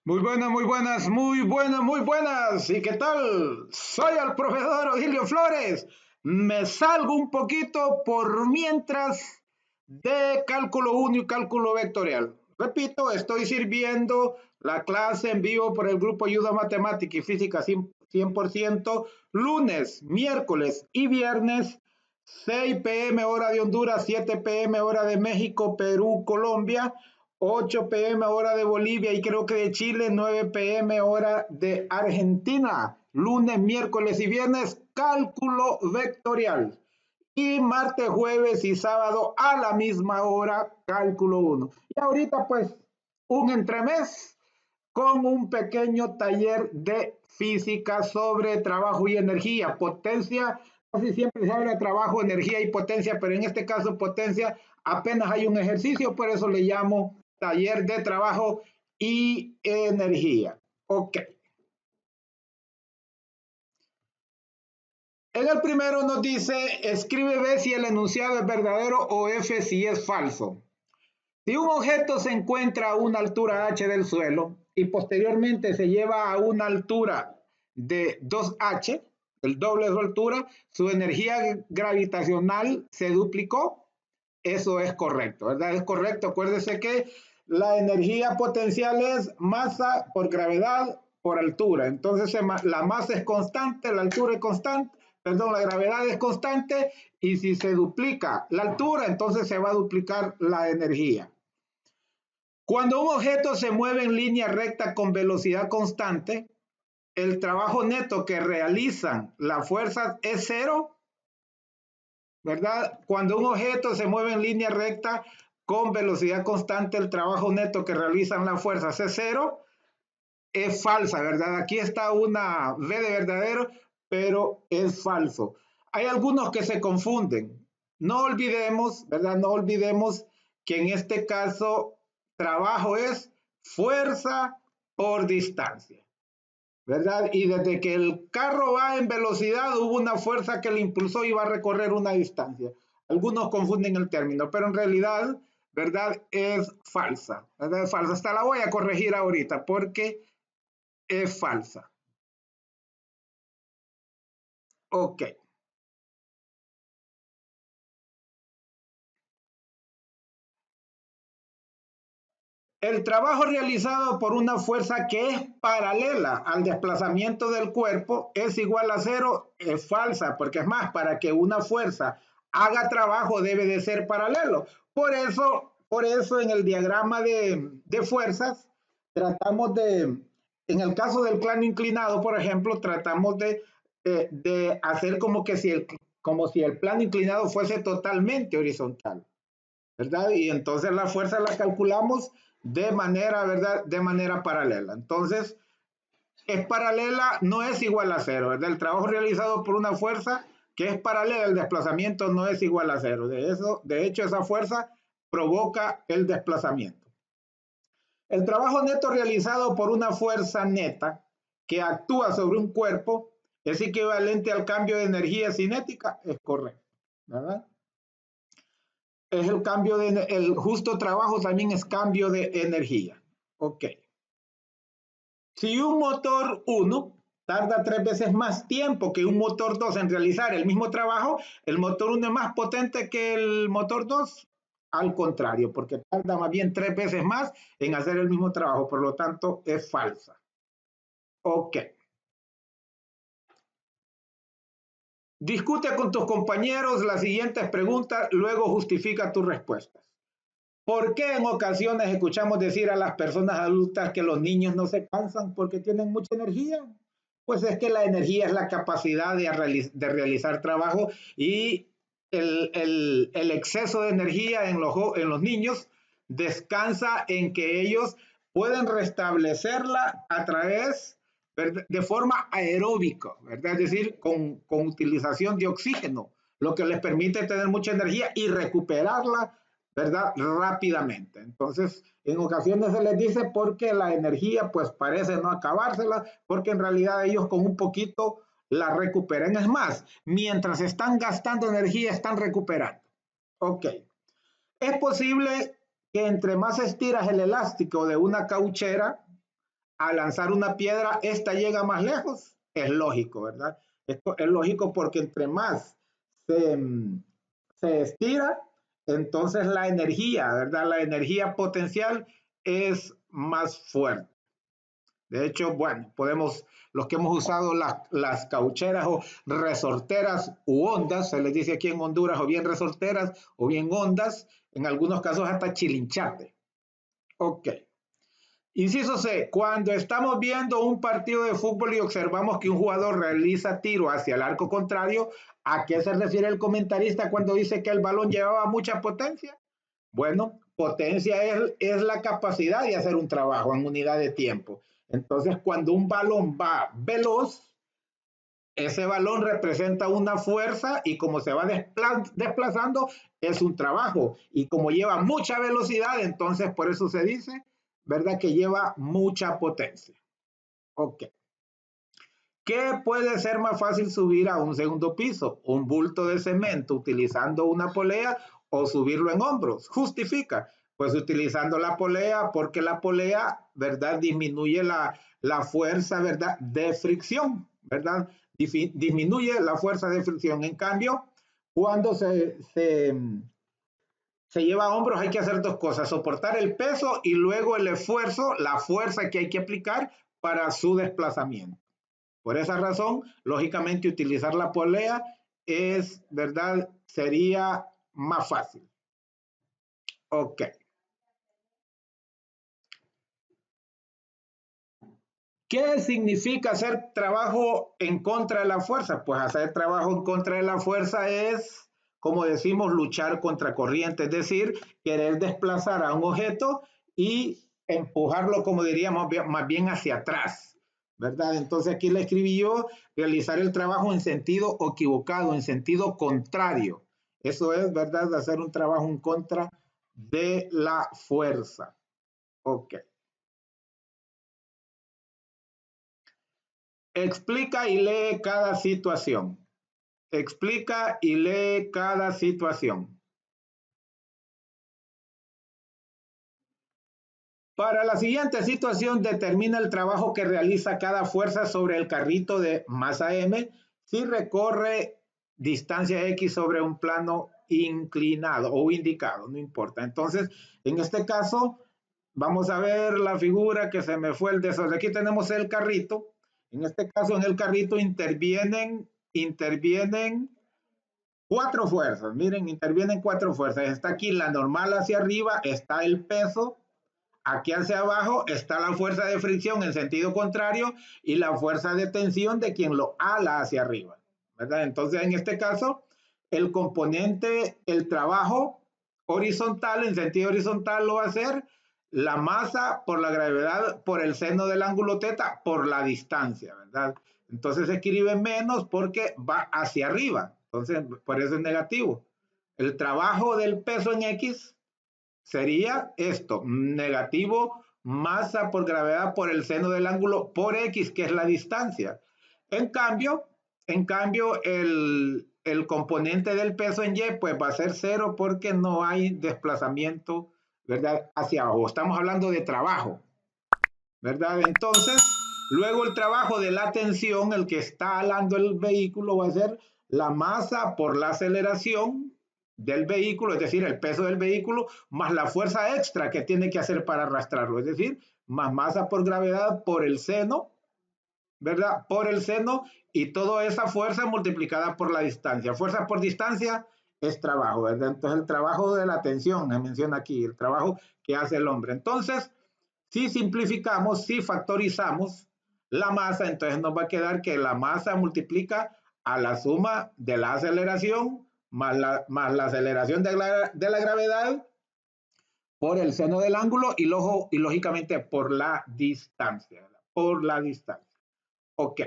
Muy buenas, muy buenas, muy buenas, muy buenas. ¿Y qué tal? Soy el profesor Odilio Flores. Me salgo un poquito por mientras de cálculo 1 y cálculo vectorial. Repito, estoy sirviendo la clase en vivo por el grupo Ayuda Matemática y Física 100%, lunes, miércoles y viernes, 6 p.m. hora de Honduras, 7 p.m. hora de México, Perú, Colombia, 8 p.m. hora de Bolivia y creo que de Chile, 9 p.m. hora de Argentina. Lunes, miércoles y viernes, cálculo vectorial. Y martes, jueves y sábado a la misma hora, cálculo 1. Y ahorita pues un entremés con un pequeño taller de física sobre trabajo y energía, potencia. Casi siempre se habla de trabajo, energía y potencia, pero en este caso potencia apenas hay un ejercicio, por eso le llamo taller de trabajo y energía. Ok. En el primero nos dice, escribe B si el enunciado es verdadero o F si es falso. Si un objeto se encuentra a una altura h del suelo y posteriormente se lleva a una altura de 2h, el doble de su altura, su energía gravitacional se duplicó. Eso es correcto, ¿verdad? Es correcto. Acuérdese que la energía potencial es masa por gravedad por altura. Entonces la masa es constante, la altura es constante, perdón, la gravedad es constante y si se duplica la altura, entonces se va a duplicar la energía. Cuando un objeto se mueve en línea recta con velocidad constante, el trabajo neto que realizan las fuerzas es cero, ¿verdad? Cuando un objeto se mueve en línea recta con velocidad constante, el trabajo neto que realizan las fuerzas es cero, es falsa, ¿verdad? Aquí está una V de verdadero, pero es falso. Hay algunos que se confunden. No olvidemos, ¿verdad? No olvidemos que en este caso trabajo es fuerza por distancia, ¿verdad? Y desde que el carro va en velocidad hubo una fuerza que le impulsó y va a recorrer una distancia. Algunos confunden el término, pero en realidad, ¿verdad? Es falsa, ¿verdad? Es falsa. Hasta la voy a corregir ahorita porque es falsa. Ok. El trabajo realizado por una fuerza que es paralela al desplazamiento del cuerpo es igual a cero, es falsa, porque es más, para que una fuerza haga trabajo debe de ser paralelo. Por eso en el diagrama de fuerzas tratamos en el caso del plano inclinado, por ejemplo, tratamos de hacer como si el plano inclinado fuese totalmente horizontal. ¿Verdad? Y entonces la fuerza la calculamos de manera, ¿verdad? De manera paralela. Entonces, es paralela, no es igual a cero, ¿verdad? El trabajo realizado por una fuerza que es paralela al desplazamiento no es igual a cero. De hecho, esa fuerza provoca el desplazamiento. El trabajo neto realizado por una fuerza neta que actúa sobre un cuerpo es equivalente al cambio de energía cinética, es correcto, ¿verdad? Es el justo trabajo también es cambio de energía. Ok. Si un motor 1 tarda 3 veces más tiempo que un motor 2 en realizar el mismo trabajo, el motor 1 es más potente que el motor 2. Al contrario, porque tarda más bien 3 veces más en hacer el mismo trabajo, por lo tanto es falsa. Ok. Discute con tus compañeros las siguientes preguntas, luego justifica tus respuestas. ¿Por qué en ocasiones escuchamos decir a las personas adultas que los niños no se cansan porque tienen mucha energía? Pues es que la energía es la capacidad de realizar trabajo y el exceso de energía en los niños descansa en que ellos pueden restablecerla a través de forma aeróbica, ¿verdad? Es decir, con utilización de oxígeno, lo que les permite tener mucha energía y recuperarla, ¿verdad? Rápidamente. Entonces, en ocasiones se les dice porque la energía pues parece no acabársela, porque en realidad ellos con un poquito la recuperan. Es más, mientras están gastando energía, están recuperando. Ok. Es posible que entre más estiras el elástico de una cauchera, a lanzar una piedra, esta llega más lejos. Es lógico, ¿verdad? Esto es lógico porque entre más se, se estira, entonces la energía, ¿verdad? La energía potencial es más fuerte. De hecho, bueno, podemos, los que hemos usado las caucheras o resorteras u ondas, se les dice aquí en Honduras, o bien resorteras o bien ondas, en algunos casos hasta chilinchate. Ok. Inciso C, cuando estamos viendo un partido de fútbol y observamos que un jugador realiza tiro hacia el arco contrario, ¿a qué se refiere el comentarista cuando dice que el balón llevaba mucha potencia? Bueno, potencia es la capacidad de hacer un trabajo en unidad de tiempo. Entonces, cuando un balón va veloz, ese balón representa una fuerza y como se va desplazando, es un trabajo. Y como lleva mucha velocidad, entonces por eso se dice, ¿verdad? Que lleva mucha potencia. Ok. ¿Qué puede ser más fácil subir a un segundo piso? ¿Un bulto de cemento utilizando una polea o subirlo en hombros? Justifica. Pues utilizando la polea, porque la polea, ¿verdad? Disminuye la fuerza, ¿verdad? De fricción, ¿verdad? Disminuye la fuerza de fricción. En cambio, cuando se lleva a hombros hay que hacer dos cosas, soportar el peso y luego el esfuerzo, la fuerza que hay que aplicar para su desplazamiento. Por esa razón, lógicamente, utilizar la polea es, ¿verdad? Sería más fácil. Ok. ¿Qué significa hacer trabajo en contra de la fuerza? Pues hacer trabajo en contra de la fuerza es, como decimos, luchar contra corriente, es decir, querer desplazar a un objeto y empujarlo, como diríamos, más bien hacia atrás, ¿verdad? Entonces aquí le escribí yo, realizar el trabajo en sentido equivocado, en sentido contrario. Eso es, ¿verdad? Hacer un trabajo en contra de la fuerza. Ok. Explica y lee cada situación. Explica y lee cada situación. Para la siguiente situación, determina el trabajo que realiza cada fuerza sobre el carrito de masa M si recorre distancia X sobre un plano inclinado o indicado, no importa. Entonces, en este caso, vamos a ver la figura que se me fue el desorden. Aquí tenemos el carrito. En este caso, en el carrito intervienen cuatro fuerzas. Miren, intervienen cuatro fuerzas. Está aquí la normal hacia arriba, está el peso. Aquí hacia abajo está la fuerza de fricción en sentido contrario y la fuerza de tensión de quien lo ala hacia arriba, ¿verdad? Entonces, en este caso, el componente, el trabajo horizontal, en sentido horizontal, lo va a hacer la masa por la gravedad, por el seno del ángulo teta, por la distancia, ¿verdad? Entonces se escribe menos porque va hacia arriba. Entonces, por eso es negativo. El trabajo del peso en X sería esto, negativo masa por gravedad por el seno del ángulo por X, que es la distancia. En cambio el componente del peso en Y pues va a ser cero porque no hay desplazamiento, ¿verdad? Hacia abajo. Estamos hablando de trabajo, ¿verdad? Entonces, luego el trabajo de la tensión, el que está alando el vehículo, va a ser la masa por la aceleración del vehículo, es decir, el peso del vehículo, más la fuerza extra que tiene que hacer para arrastrarlo, es decir, más masa por gravedad por el seno, ¿verdad? Por el seno y toda esa fuerza multiplicada por la distancia. Fuerza por distancia es trabajo, ¿verdad? Entonces el trabajo de la tensión, me menciona aquí, el trabajo que hace el hombre. Entonces, si simplificamos, si factorizamos la masa, entonces nos va a quedar que la masa multiplica a la suma de la aceleración más la aceleración de la gravedad por el seno del ángulo y lógicamente por la distancia, ¿verdad? Por la distancia. Ok.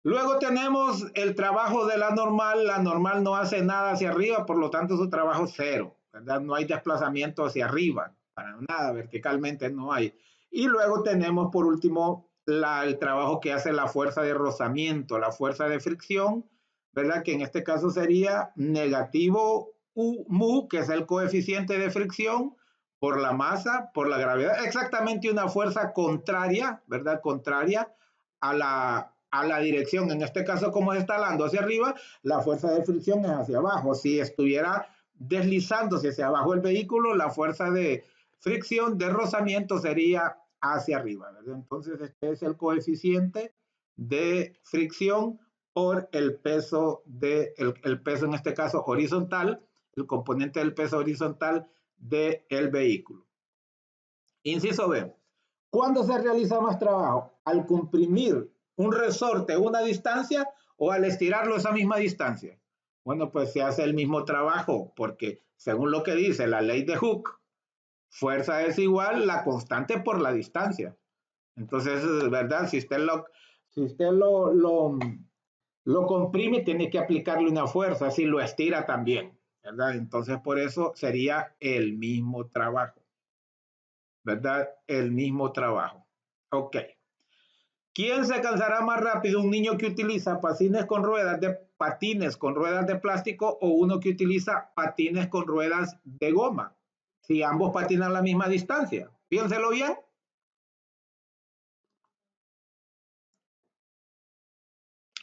Luego tenemos el trabajo de la normal no hace nada hacia arriba, por lo tanto su trabajo es cero, ¿verdad? No hay desplazamiento hacia arriba, para nada, verticalmente no hay. Y luego tenemos por último el trabajo que hace la fuerza de rozamiento, la fuerza de fricción, ¿verdad? Que en este caso sería negativo mu, que es el coeficiente de fricción, por la masa, por la gravedad, exactamente una fuerza contraria, ¿verdad? Contraria a la dirección. En este caso, como está alando hacia arriba, la fuerza de fricción es hacia abajo. Si estuviera deslizándose hacia abajo el vehículo, la fuerza de fricción, de rozamiento sería hacia arriba, ¿verdad? Entonces, este es el coeficiente de fricción por el peso el peso en este caso horizontal, el componente del peso horizontal del vehículo. Inciso B. ¿Cuándo se realiza más trabajo? ¿Al comprimir un resorte a una distancia o al estirarlo a esa misma distancia? Bueno, pues se hace el mismo trabajo porque según lo que dice la ley de Hooke, fuerza es igual la constante por la distancia. Entonces, ¿verdad? Si usted lo comprime, tiene que aplicarle una fuerza, si lo estira también, ¿verdad? Entonces, por eso sería el mismo trabajo, ¿verdad? El mismo trabajo. Ok. ¿Quién se cansará más rápido? ¿Un niño que utiliza patines con ruedas de plástico o uno que utiliza patines con ruedas de goma? Si ambos patinan la misma distancia. Piénselo bien.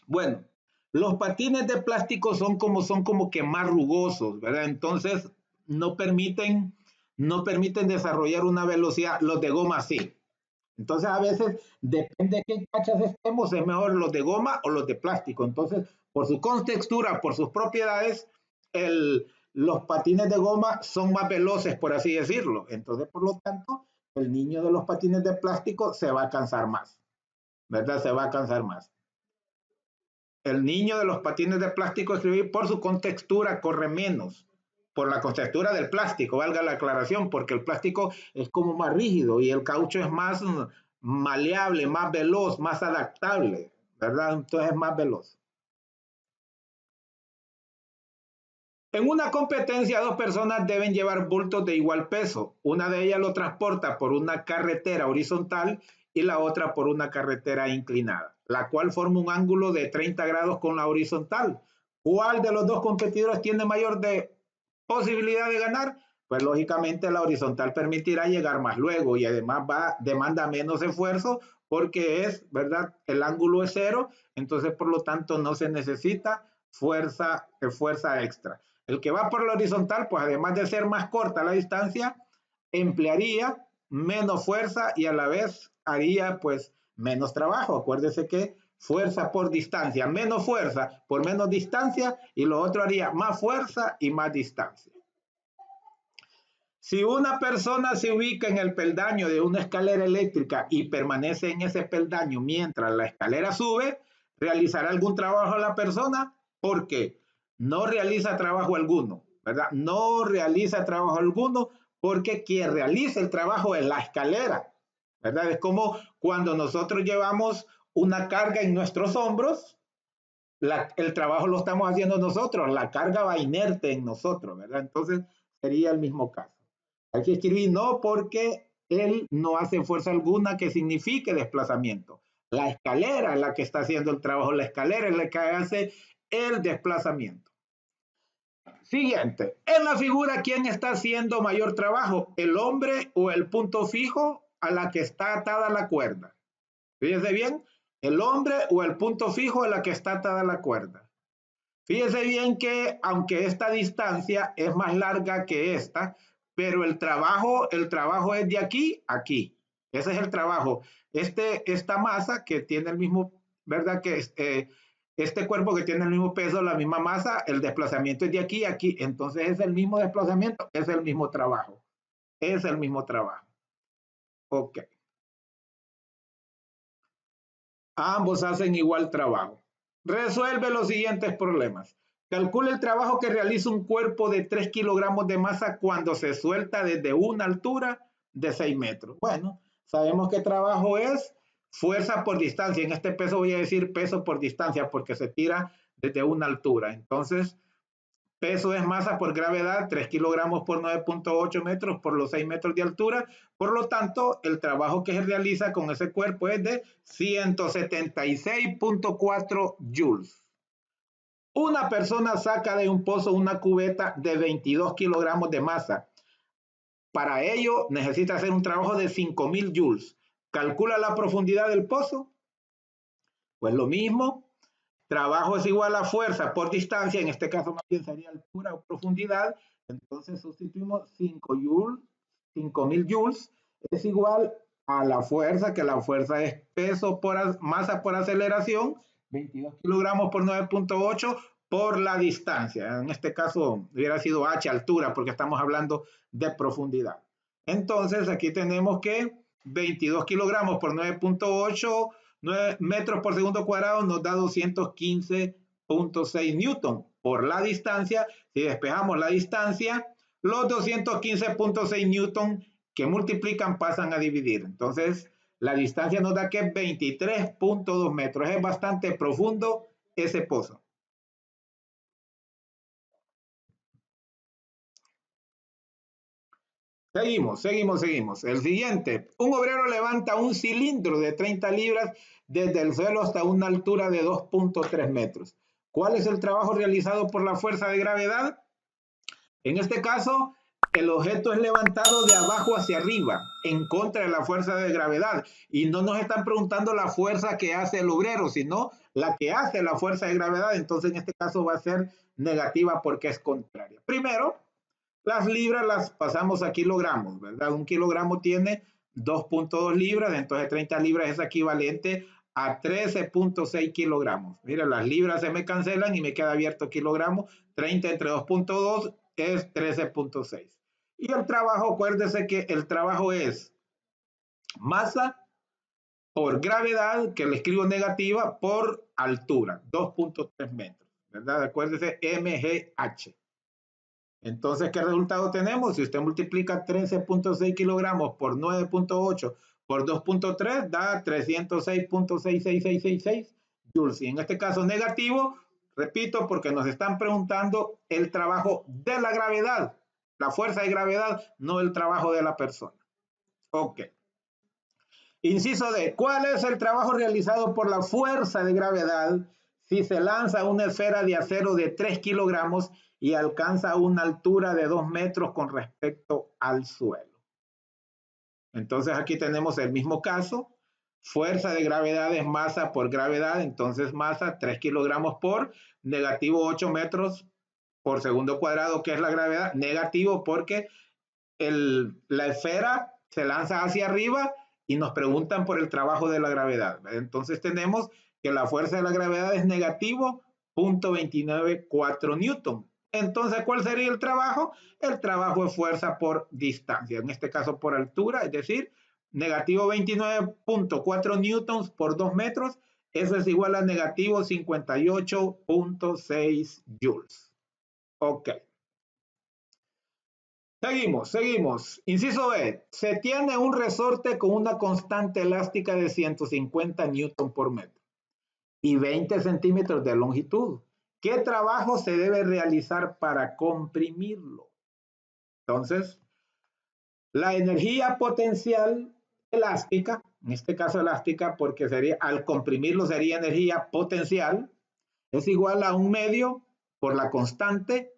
Bueno, los patines de plástico son como que más rugosos, ¿verdad? Entonces no permiten, no permiten desarrollar una velocidad. Los de goma sí. Entonces a veces depende de qué cachas estemos, es mejor los de goma o los de plástico. Entonces, por su contextura, por sus propiedades, los patines de goma son más veloces, por así decirlo. Entonces, por lo tanto, el niño de los patines de plástico se va a cansar más, ¿verdad? Se va a cansar más. El niño de los patines de plástico escribir por su contextura corre menos, por la contextura del plástico, valga la aclaración, porque el plástico es como más rígido y el caucho es más maleable, más veloz, más adaptable, ¿verdad? Entonces es más veloz. En una competencia, dos personas deben llevar bultos de igual peso. Una de ellas lo transporta por una carretera horizontal y la otra por una carretera inclinada, la cual forma un ángulo de 30 grados con la horizontal. ¿Cuál de los dos competidores tiene mayor posibilidad de ganar? Pues lógicamente la horizontal permitirá llegar más luego y además demanda menos esfuerzo porque ¿verdad? El ángulo es cero, entonces por lo tanto no se necesita fuerza extra. El que va por la horizontal, pues además de ser más corta la distancia, emplearía menos fuerza y a la vez haría pues menos trabajo. Acuérdese que fuerza por distancia, menos fuerza por menos distancia y lo otro haría más fuerza y más distancia. Si una persona se ubica en el peldaño de una escalera eléctrica y permanece en ese peldaño mientras la escalera sube, ¿realizará algún trabajo a la persona? Porque no realiza trabajo alguno, ¿verdad? No realiza trabajo alguno porque quien realiza el trabajo es la escalera, ¿verdad? Es como cuando nosotros llevamos una carga en nuestros hombros, el trabajo lo estamos haciendo nosotros, la carga va inerte en nosotros, ¿verdad? Entonces sería el mismo caso. Hay que escribir no porque él no hace fuerza alguna que signifique desplazamiento. La escalera es la que está haciendo el trabajo, la escalera es la que hace el desplazamiento. Siguiente, en la figura, ¿quién está haciendo mayor trabajo? ¿El hombre o el punto fijo a la que está atada la cuerda? Fíjese bien, el hombre o el punto fijo a la que está atada la cuerda. Fíjese bien que aunque esta distancia es más larga que esta, pero el trabajo es de aquí a aquí. Ese es el trabajo. Esta masa que tiene el mismo, ¿verdad? Que este cuerpo que tiene el mismo peso, la misma masa, el desplazamiento es de aquí a aquí. Entonces es el mismo desplazamiento, es el mismo trabajo. Es el mismo trabajo. Ok. Ambos hacen igual trabajo. Resuelve los siguientes problemas. Calcula el trabajo que realiza un cuerpo de 3 kilogramos de masa cuando se suelta desde una altura de 6 metros. Bueno, sabemos que trabajo es fuerza por distancia. En este peso voy a decir peso por distancia porque se tira desde una altura. Entonces, peso es masa por gravedad, 3 kilogramos por 9.8 metros por los 6 metros de altura. Por lo tanto, el trabajo que se realiza con ese cuerpo es de 176.4 joules. Una persona saca de un pozo una cubeta de 22 kilogramos de masa. Para ello necesita hacer un trabajo de 5.000 joules. Calcula la profundidad del pozo. Pues lo mismo, trabajo es igual a fuerza por distancia, en este caso más bien sería altura o profundidad. Entonces sustituimos 5 joules, 5.000 joules es igual a la fuerza, que la fuerza es peso por masa por aceleración, 22 kilogramos por 9.8 por la distancia. En este caso hubiera sido h, altura, porque estamos hablando de profundidad. Entonces aquí tenemos que 22 kilogramos por 9.8 metros por segundo cuadrado nos da 215.6 newton por la distancia. Si despejamos la distancia, los 215.6 newton que multiplican pasan a dividir. Entonces, la distancia nos da que 23.2 metros. Es bastante profundo ese pozo. Seguimos. El siguiente. Un obrero levanta un cilindro de 30 libras desde el suelo hasta una altura de 2.3 metros. ¿Cuál es el trabajo realizado por la fuerza de gravedad? En este caso, el objeto es levantado de abajo hacia arriba, en contra de la fuerza de gravedad. Y no nos están preguntando la fuerza que hace el obrero, sino la que hace la fuerza de gravedad. Entonces, en este caso va a ser negativa porque es contraria. Primero, las libras las pasamos a kilogramos, ¿verdad? Un kilogramo tiene 2.2 libras, entonces 30 libras es equivalente a 13.6 kilogramos. Mira, las libras se me cancelan y me queda abierto kilogramo. 30 entre 2.2 es 13.6. Y el trabajo, acuérdese que el trabajo es masa por gravedad, que le escribo negativa, por altura, 2.3 metros, ¿verdad? Acuérdese, MGH. Entonces, ¿qué resultado tenemos? Si usted multiplica 13.6 kilogramos por 9.8 por 2.3, da 306.66666 joules. Y en este caso negativo, repito, porque nos están preguntando el trabajo de la gravedad, la fuerza de gravedad, no el trabajo de la persona. Ok. Inciso D. ¿Cuál es el trabajo realizado por la fuerza de gravedad si se lanza una esfera de acero de 3 kilogramos y alcanza una altura de 2 metros con respecto al suelo? Entonces aquí tenemos el mismo caso. Fuerza de gravedad es masa por gravedad, entonces masa 3 kilogramos por negativo 8 metros por segundo cuadrado, que es la gravedad. Negativo porque la esfera se lanza hacia arriba y nos preguntan por el trabajo de la gravedad. Entonces tenemos que la fuerza de la gravedad es negativo 0.294 newton. Entonces, ¿cuál sería el trabajo? El trabajo es fuerza por distancia, en este caso por altura, es decir, negativo 29.4 newtons por 2 metros, eso es igual a negativo 58.6 joules. Ok. Seguimos. Inciso B. Se tiene un resorte con una constante elástica de 150 newton por metro y 20 centímetros de longitud. ¿Qué trabajo se debe realizar para comprimirlo? Entonces, la energía potencial elástica, en este caso elástica porque sería, al comprimirlo sería energía potencial, es igual a 1 medio por la constante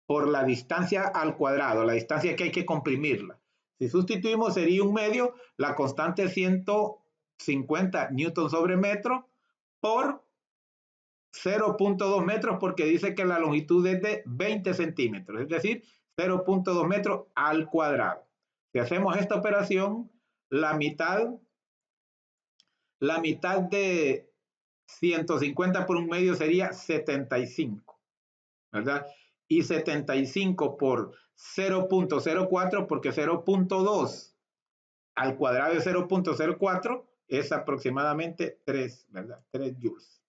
por la distancia al cuadrado, la distancia que hay que comprimirla. Si sustituimos sería 1 medio, la constante es 150 newton sobre metro por 0.2 metros porque dice que la longitud es de 20 centímetros, es decir, 0.2 metros al cuadrado. Si hacemos esta operación, la mitad de 150 por 1 medio sería 75, ¿verdad? Y 75 por 0.04, porque 0.2 al cuadrado de 0.04 es aproximadamente 3, ¿verdad? 3 joules.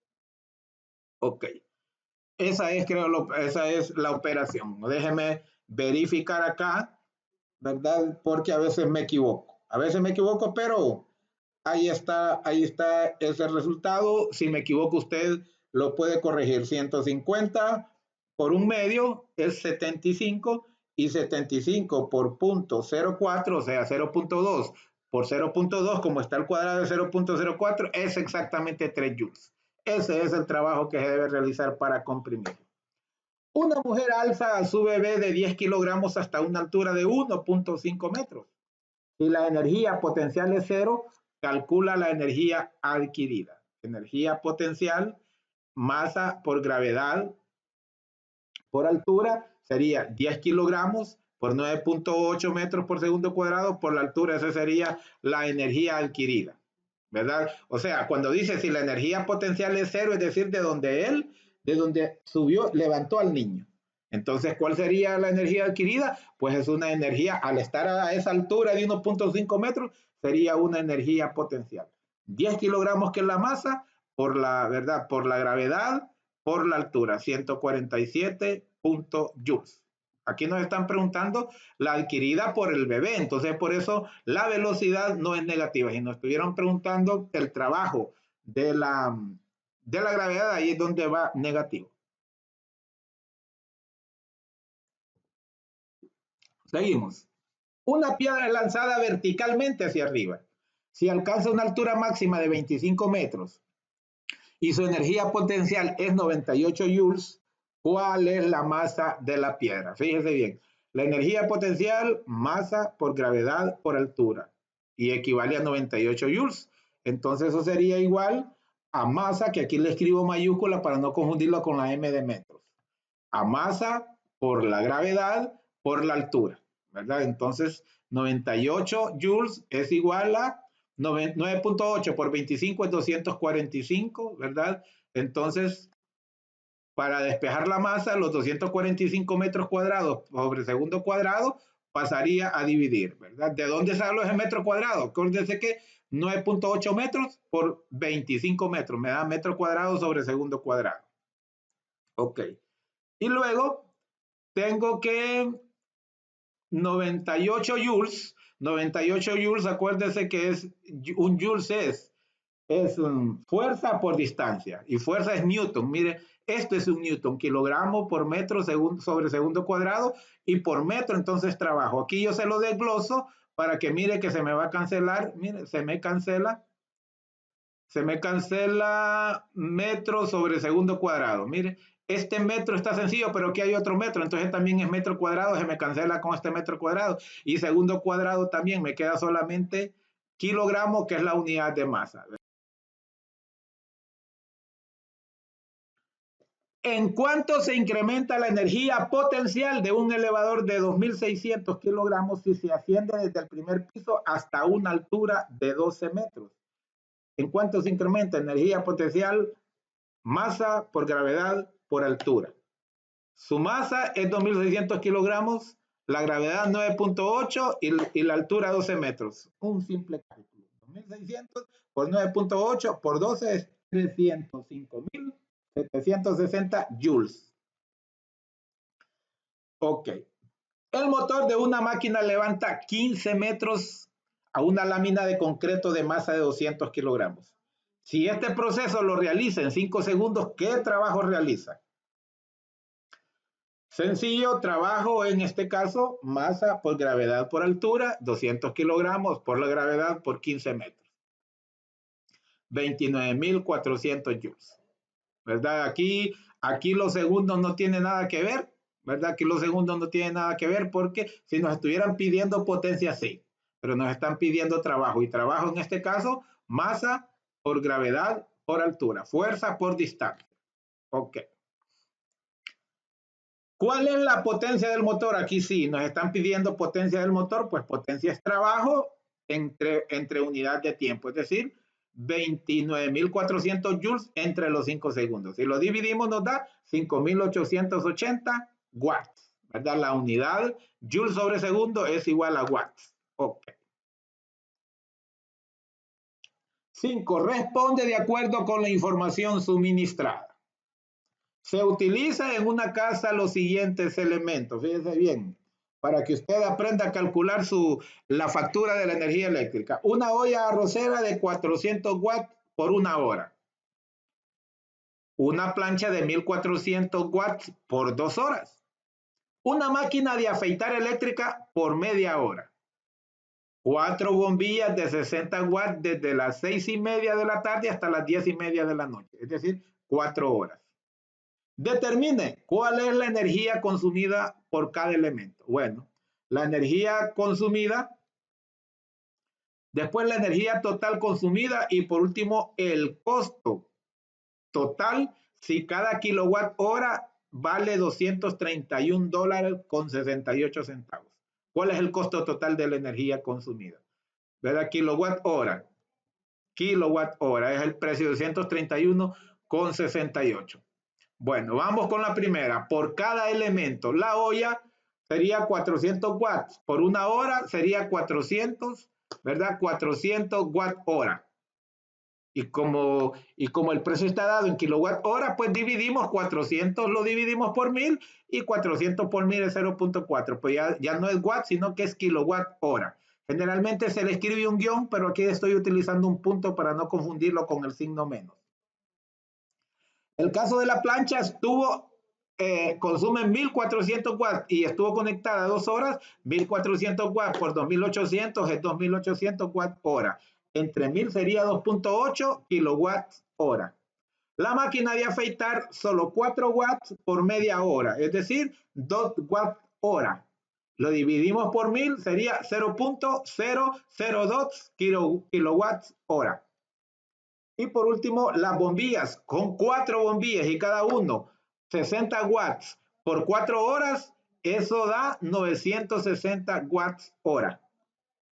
Ok. Esa es, esa es la operación. Déjeme verificar acá, ¿verdad? Porque a veces me equivoco. Pero ahí está ese resultado. Si me equivoco, usted lo puede corregir. 150 por 1 medio es 75 y 75 por 0.04, o sea, 0.2 por 0.2, como está el cuadrado de 0.04, es exactamente 3 joules. Ese es el trabajo que se debe realizar para comprimir. Una mujer alza a su bebé de 10 kilogramos hasta una altura de 1.5 metros. Si la energía potencial es cero, calcula la energía adquirida. Energía potencial, masa por gravedad por altura, sería 10 kilogramos por 9.8 metros por segundo cuadrado por la altura. Esa sería la energía adquirida, ¿verdad? O sea, cuando dice si la energía potencial es cero, es decir, de donde subió, levantó al niño. Entonces, ¿cuál sería la energía adquirida? Pues es una energía, al estar a esa altura de 1.5 metros, sería una energía potencial. 10 kilogramos que es la masa, por la, ¿verdad? Por la gravedad, por la altura, 147 joules. Aquí nos están preguntando la adquirida por el bebé, entonces por eso la velocidad no es negativa. Si nos estuvieran preguntando el trabajo de la gravedad, ahí es donde va negativo. Seguimos. Una piedra lanzada verticalmente hacia arriba. Si alcanza una altura máxima de 25 metros y su energía potencial es 98 joules, ¿cuál es la masa de la piedra? Fíjese bien, la energía potencial, masa por gravedad por altura, y equivale a 98 joules. Entonces eso sería igual a masa, que aquí le escribo mayúscula para no confundirlo con la m de metros, a masa por la gravedad por la altura, ¿verdad? Entonces 98 joules es igual a 9.8 por 25 es 245, ¿verdad? Entonces, para despejar la masa, los 245 metros cuadrados sobre segundo cuadrado pasaría a dividir, ¿verdad? ¿De dónde sale ese metro cuadrado? Acuérdense que 9.8 metros por 25 metros me da metro cuadrado sobre segundo cuadrado. Ok. Y luego tengo que 98 joules, 98 joules, acuérdense que es un joules es fuerza por distancia, y fuerza es newton. Mire, esto es un newton, kilogramo por metro sobre segundo cuadrado, y por metro, entonces trabajo. Aquí yo se lo desgloso para que mire que se me va a cancelar, mire, se me cancela metro sobre segundo cuadrado. Mire, este metro está sencillo, pero aquí hay otro metro, entonces también es metro cuadrado, se me cancela con este metro cuadrado. Y segundo cuadrado también me queda solamente kilogramo, que es la unidad de masa. ¿En cuánto se incrementa la energía potencial de un elevador de 2.600 kilogramos si se asciende desde el primer piso hasta una altura de 12 metros? ¿En cuánto se incrementa energía potencial? Masa por gravedad por altura. Su masa es 2.600 kilogramos, la gravedad 9.8 y la altura 12 metros. Un simple cálculo. 2.600 por 9.8 por 12 es 305.760 joules. Ok. El motor de una máquina levanta 15 metros a una lámina de concreto de masa de 200 kilogramos. Si este proceso lo realiza en 5 segundos, ¿qué trabajo realiza? Sencillo, trabajo en este caso, masa por gravedad por altura, 200 kilogramos por la gravedad por 15 metros. 29.400 joules. ¿Verdad? Aquí los segundos no tienen nada que ver, ¿verdad? Aquí los segundos no tienen nada que ver, porque si nos estuvieran pidiendo potencia, sí, pero nos están pidiendo trabajo, y trabajo en este caso, masa por gravedad por altura, fuerza por distancia. Ok. ¿Cuál es la potencia del motor? Aquí sí, nos están pidiendo potencia del motor, pues potencia es trabajo entre unidad de tiempo, es decir, 29.400 joules entre los 5 segundos. Si lo dividimos nos da 5.880 watts, ¿verdad? La unidad joules sobre segundo es igual a watts. Ok. 5. Responde de acuerdo con la información suministrada. Se utiliza en una casa los siguientes elementos, fíjense bien, para que usted aprenda a calcular la factura de la energía eléctrica. Una olla arrocera de 400 watts por una hora. Una plancha de 1.400 watts por 2 horas. Una máquina de afeitar eléctrica por media hora. 4 bombillas de 60 watts desde las 6:30 de la tarde hasta las 10:30 de la noche, es decir, 4 horas. Determine cuál es la energía consumida por cada elemento. Bueno, la energía consumida, después la energía total consumida y por último el costo total si cada kilowatt hora vale $231 con 68 centavos. ¿Cuál es el costo total de la energía consumida? ¿Verdad? Kilowatt hora. Kilowatt hora es el precio de 231 con 68. Bueno, vamos con la primera. Por cada elemento, la olla sería 400 watts. Por una hora sería 400, ¿verdad? 400 watt hora. Y como el precio está dado en kilowatt hora, pues dividimos 400, lo dividimos por 1000 y 400 por 1000 es 0.4. Pues ya no es watt, sino que es kilowatt hora. Generalmente se le escribe un guión, pero aquí estoy utilizando un punto para no confundirlo con el signo menos. El caso de la plancha consume 1400 watts y estuvo conectada 2 horas, 1400 watts por 2800 es 2800 watts hora. Entre 1000 sería 2.8 kilowatts hora. La máquina de afeitar solo 4 watts por media hora, es decir, 2 watts hora. Lo dividimos por 1000 sería 0.002 kilowatts hora. Y por último, las bombillas, con 4 bombillas y cada uno 60 watts por 4 horas, eso da 960 watts hora.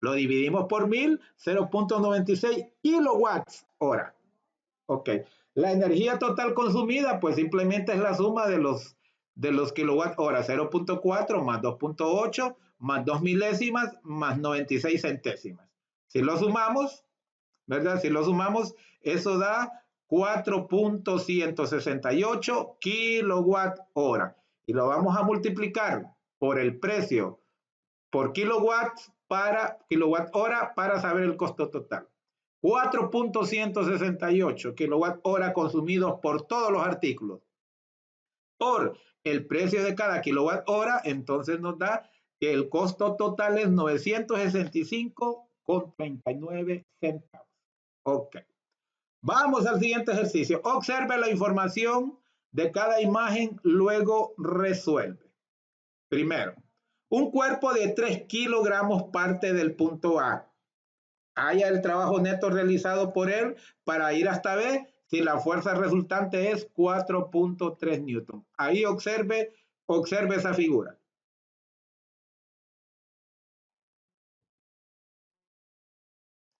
Lo dividimos por 1000, 0.96 kilowatts hora. Ok. La energía total consumida, pues simplemente es la suma de los kilowatt hora, 0.4 más 2.8 más 2 milésimas más 96 centésimas. Si lo sumamos, ¿verdad? Si lo sumamos, eso da 4.168 kilowatt hora. Y lo vamos a multiplicar por el precio por kilowatt hora para saber el costo total. 4.168 kilowatt hora consumidos por todos los artículos por el precio de cada kilowatt hora, entonces nos da que el costo total es 965,39 centavos. Ok. Vamos al siguiente ejercicio. Observe la información de cada imagen, luego resuelve. Primero, un cuerpo de 3 kilogramos parte del punto A. Haya el trabajo neto realizado por él para ir hasta B si la fuerza resultante es 4.3 newton. Ahí observe esa figura.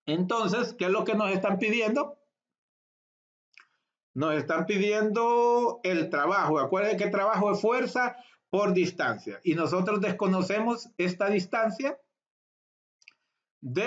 Entonces, ¿qué es lo que nos están pidiendo? Nos están pidiendo el trabajo. Acuérdense que trabajo es fuerza por distancia. Y nosotros desconocemos esta distancia. La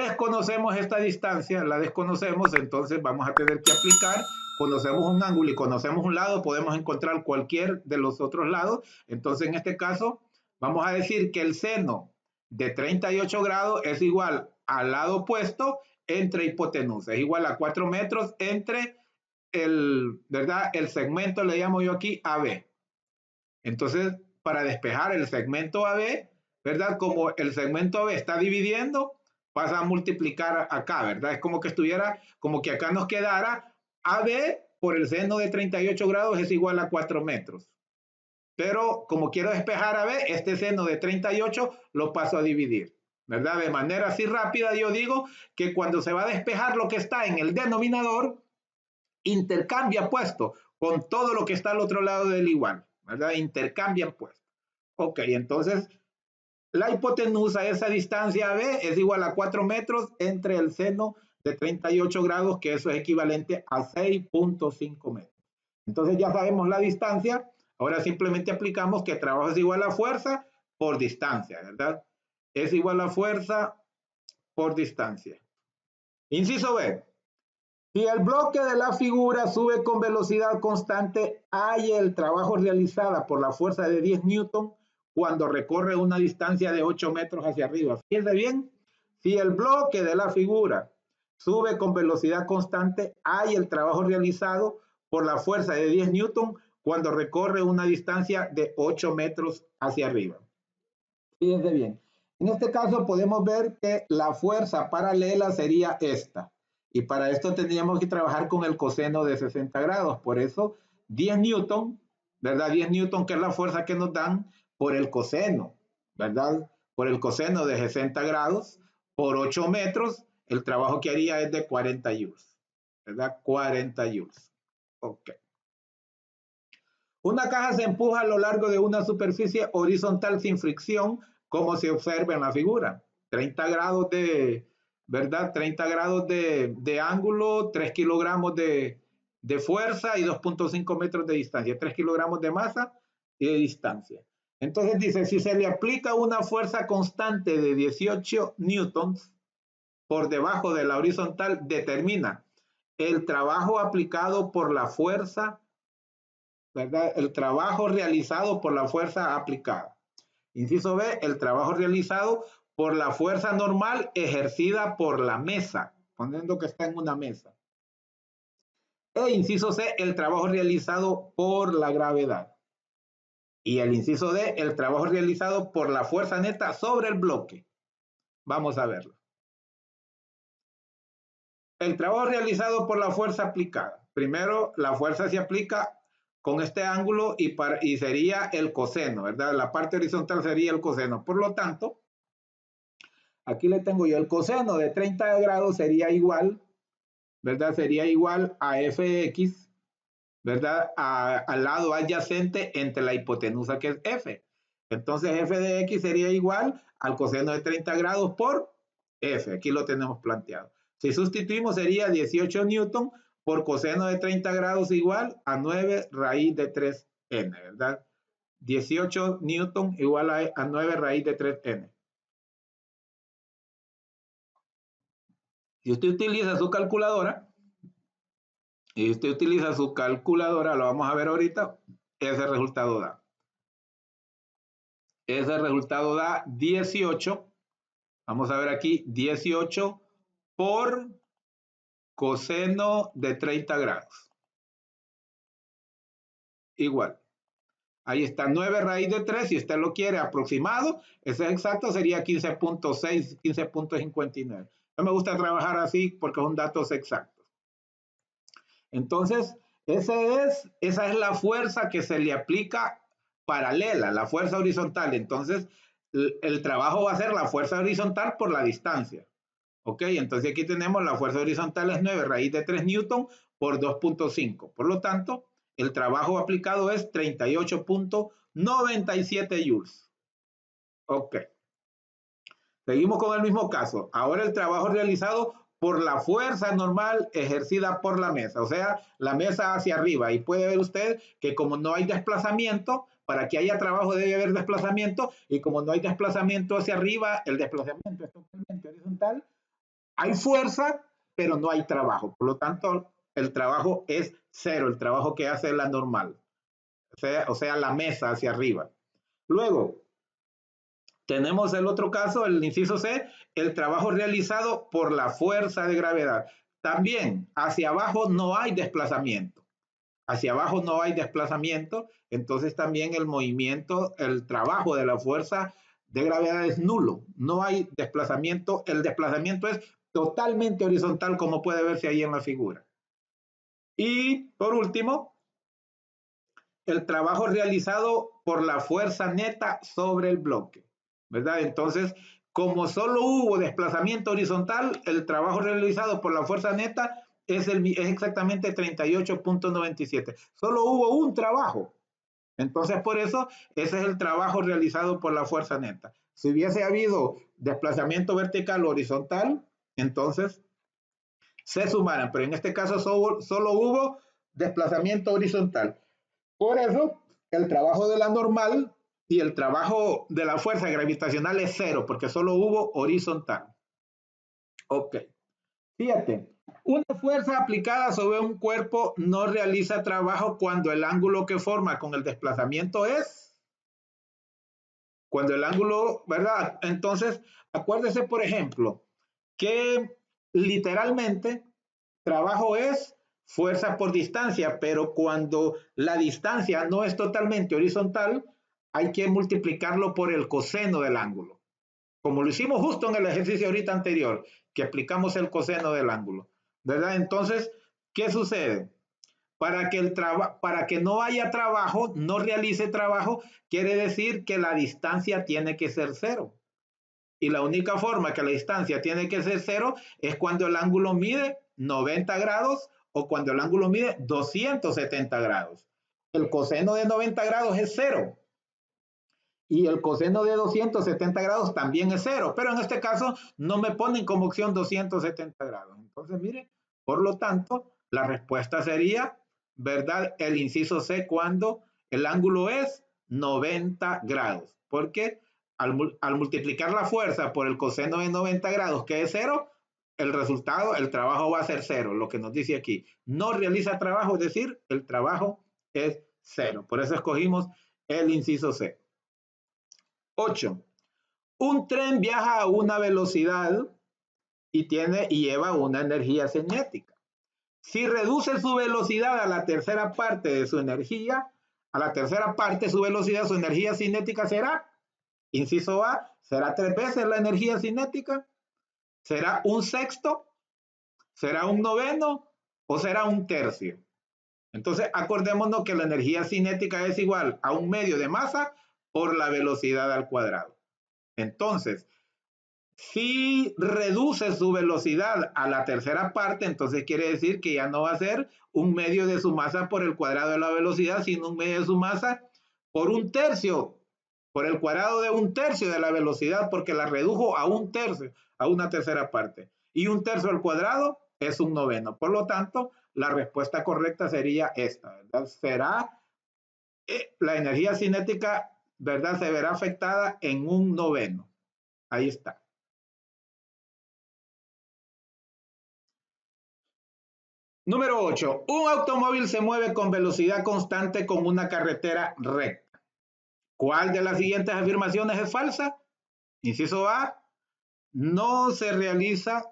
desconocemos, entonces vamos a tener que aplicar. Conocemos un ángulo y conocemos un lado, podemos encontrar cualquier de los otros lados. Entonces, en este caso, vamos a decir que el seno de 38 grados es igual al lado opuesto entre hipotenusa. Es igual a 4 metros entre ¿verdad? El segmento le llamo yo aquí AB. Entonces, para despejar el segmento AB, ¿verdad? Como el segmento AB está dividiendo, pasa a multiplicar acá, ¿verdad? Es como que como que acá nos quedara AB por el seno de 38 grados es igual a 4 metros. Pero como quiero despejar AB, este seno de 38 lo paso a dividir, ¿verdad? De manera así rápida yo digo que cuando se va a despejar lo que está en el denominador, intercambia puesto con todo lo que está al otro lado del igual, ¿verdad? Intercambian puesto. Ok, entonces la hipotenusa, esa distancia B es igual a 4 metros entre el seno de 38 grados, que eso es equivalente a 6.5 metros. Entonces ya sabemos la distancia, ahora simplemente aplicamos que trabajo es igual a fuerza por distancia, ¿verdad? Es igual a fuerza por distancia. Inciso B. Si el bloque de la figura sube con velocidad constante, hay el trabajo realizado por la fuerza de 10 newton cuando recorre una distancia de 8 metros hacia arriba. Fíjense bien, si el bloque de la figura sube con velocidad constante, hay el trabajo realizado por la fuerza de 10 newton cuando recorre una distancia de 8 metros hacia arriba. Fíjense bien. En este caso podemos ver que la fuerza paralela sería esta. Y para esto tendríamos que trabajar con el coseno de 60 grados. Por eso 10 newton ¿verdad? 10 newton, que es la fuerza que nos dan por el coseno, ¿verdad? Por el coseno de 60 grados por 8 metros, el trabajo que haría es de 40 joules, ¿verdad? 40 joules. Ok. Una caja se empuja a lo largo de una superficie horizontal sin fricción, como se observa en la figura. 30 grados de, ¿verdad? 30 grados de ángulo, 3 kilogramos de fuerza y 2.5 metros de distancia. 3 kilogramos de masa y de distancia. Entonces dice, si se le aplica una fuerza constante de 18 newtons por debajo de la horizontal, determina el trabajo aplicado por la fuerza, ¿verdad? El trabajo realizado por la fuerza aplicada. Inciso B, el trabajo realizado por la fuerza normal ejercida por la mesa, poniendo que está en una mesa. E inciso C, el trabajo realizado por la gravedad. Y el inciso D, el trabajo realizado por la fuerza neta sobre el bloque. Vamos a verlo. El trabajo realizado por la fuerza aplicada. Primero, la fuerza se aplica con este ángulo y sería el coseno, ¿verdad? La parte horizontal sería el coseno. Por lo tanto, aquí le tengo yo el coseno de 30 grados sería igual, ¿verdad? Sería igual a fx, ¿verdad? Al lado adyacente entre la hipotenusa que es f. Entonces f de x sería igual al coseno de 30 grados por f. Aquí lo tenemos planteado. Si sustituimos sería 18 newton por coseno de 30 grados igual a 9 raíz de 3n, ¿verdad? 18 newton igual a 9 raíz de 3n. Si usted utiliza su calculadora, lo vamos a ver ahorita, ese resultado da. Ese resultado da 18, vamos a ver aquí, 18 por coseno de 30 grados. Igual. Ahí está 9 raíz de 3, si usted lo quiere aproximado, ese es exacto, sería 15.6, 15.59. No me gusta trabajar así porque son datos exactos. Entonces, esa es la fuerza que se le aplica paralela, la fuerza horizontal. Entonces, el trabajo va a ser la fuerza horizontal por la distancia. Ok, entonces aquí tenemos la fuerza horizontal es 9 raíz de 3 newton por 2.5. Por lo tanto, el trabajo aplicado es 38.97 joules. Ok. Seguimos con el mismo caso. Ahora el trabajo realizado por la fuerza normal ejercida por la mesa, o sea, la mesa hacia arriba. Y puede ver usted que como no hay desplazamiento, para que haya trabajo debe haber desplazamiento, y como no hay desplazamiento hacia arriba, el desplazamiento es totalmente horizontal, hay fuerza, pero no hay trabajo. Por lo tanto, el trabajo es cero, el trabajo que hace la normal, o sea, la mesa hacia arriba. Luego, tenemos el otro caso, el inciso C, el trabajo realizado por la fuerza de gravedad. También hacia abajo no hay desplazamiento. Hacia abajo no hay desplazamiento, entonces también el movimiento, el trabajo de la fuerza de gravedad es nulo. No hay desplazamiento, el desplazamiento es totalmente horizontal, como puede verse ahí en la figura. Y por último, el trabajo realizado por la fuerza neta sobre el bloque, ¿verdad? Entonces, como solo hubo desplazamiento horizontal, el trabajo realizado por la fuerza neta es exactamente 38.97. Solo hubo un trabajo. Entonces, por eso, ese es el trabajo realizado por la fuerza neta. Si hubiese habido desplazamiento vertical o horizontal, entonces se sumaran, pero en este caso solo hubo desplazamiento horizontal. Por eso, el trabajo de la normal y el trabajo de la fuerza gravitacional es cero, porque solo hubo horizontal. Ok. Fíjate, una fuerza aplicada sobre un cuerpo no realiza trabajo cuando el ángulo que forma con el desplazamiento es, cuando el ángulo, ¿verdad? Entonces, acuérdese, por ejemplo, que literalmente trabajo es fuerza por distancia, pero cuando la distancia no es totalmente horizontal, hay que multiplicarlo por el coseno del ángulo, como lo hicimos justo en el ejercicio ahorita anterior, que aplicamos el coseno del ángulo, ¿verdad? Entonces, ¿qué sucede? para que no haya trabajo, no realice trabajo, quiere decir que la distancia tiene que ser cero. Y la única forma que la distancia tiene que ser cero es cuando el ángulo mide 90 grados o cuando el ángulo mide 270 grados. El coseno de 90 grados es cero y el coseno de 270 grados también es cero, pero en este caso no me ponen como opción 270 grados. Entonces, miren, por lo tanto, la respuesta sería, ¿verdad? El inciso C cuando el ángulo es 90 grados, porque al multiplicar la fuerza por el coseno de 90 grados, que es cero, el resultado, el trabajo va a ser cero, lo que nos dice aquí. No realiza trabajo, es decir, el trabajo es cero. Por eso escogimos el inciso C. 8. Un tren viaja a una velocidad y lleva una energía cinética. Si reduce su velocidad a la tercera parte de su energía, a la tercera parte su velocidad, su energía cinética será, inciso A, será 3 veces la energía cinética, será un sexto, será un noveno o será un tercio. Entonces, acordémonos que la energía cinética es igual a un medio de masa por la velocidad al cuadrado. Entonces, si reduce su velocidad a la tercera parte, entonces quiere decir que ya no va a ser un medio de su masa por el cuadrado de la velocidad, sino un medio de su masa por un tercio, por el cuadrado de un tercio de la velocidad, porque la redujo a un tercio, a una tercera parte. Y un tercio al cuadrado es un noveno. Por lo tanto, la respuesta correcta sería esta, ¿verdad? Será la energía cinética, ¿verdad? Se verá afectada en un noveno. Ahí está. Número 8. Un automóvil se mueve con velocidad constante con una carretera recta. ¿Cuál de las siguientes afirmaciones es falsa? Inciso A. No se realiza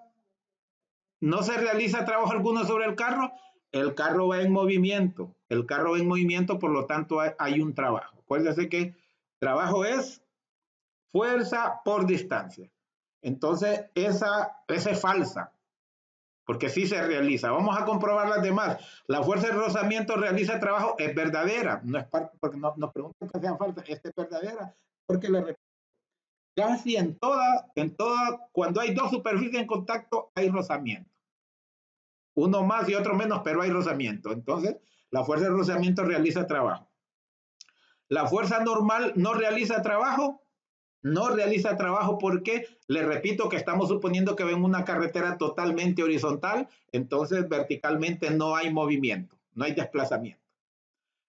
trabajo alguno sobre el carro. El carro va en movimiento. El carro va en movimiento, por lo tanto hay un trabajo. Acuérdense que trabajo es fuerza por distancia. Entonces, esa es falsa, porque sí se realiza. Vamos a comprobar las demás. La fuerza de rozamiento realiza trabajo, es verdadera. No es parte, porque nos preguntan que sean falsas. Esta es verdadera, porque casi en toda, cuando hay dos superficies en contacto, hay rozamiento. Uno más y otro menos, pero hay rozamiento. Entonces, la fuerza de rozamiento realiza trabajo. La fuerza normal no realiza trabajo. No realiza trabajo porque, le repito, que estamos suponiendo que ven una carretera totalmente horizontal, entonces verticalmente no hay movimiento, no hay desplazamiento.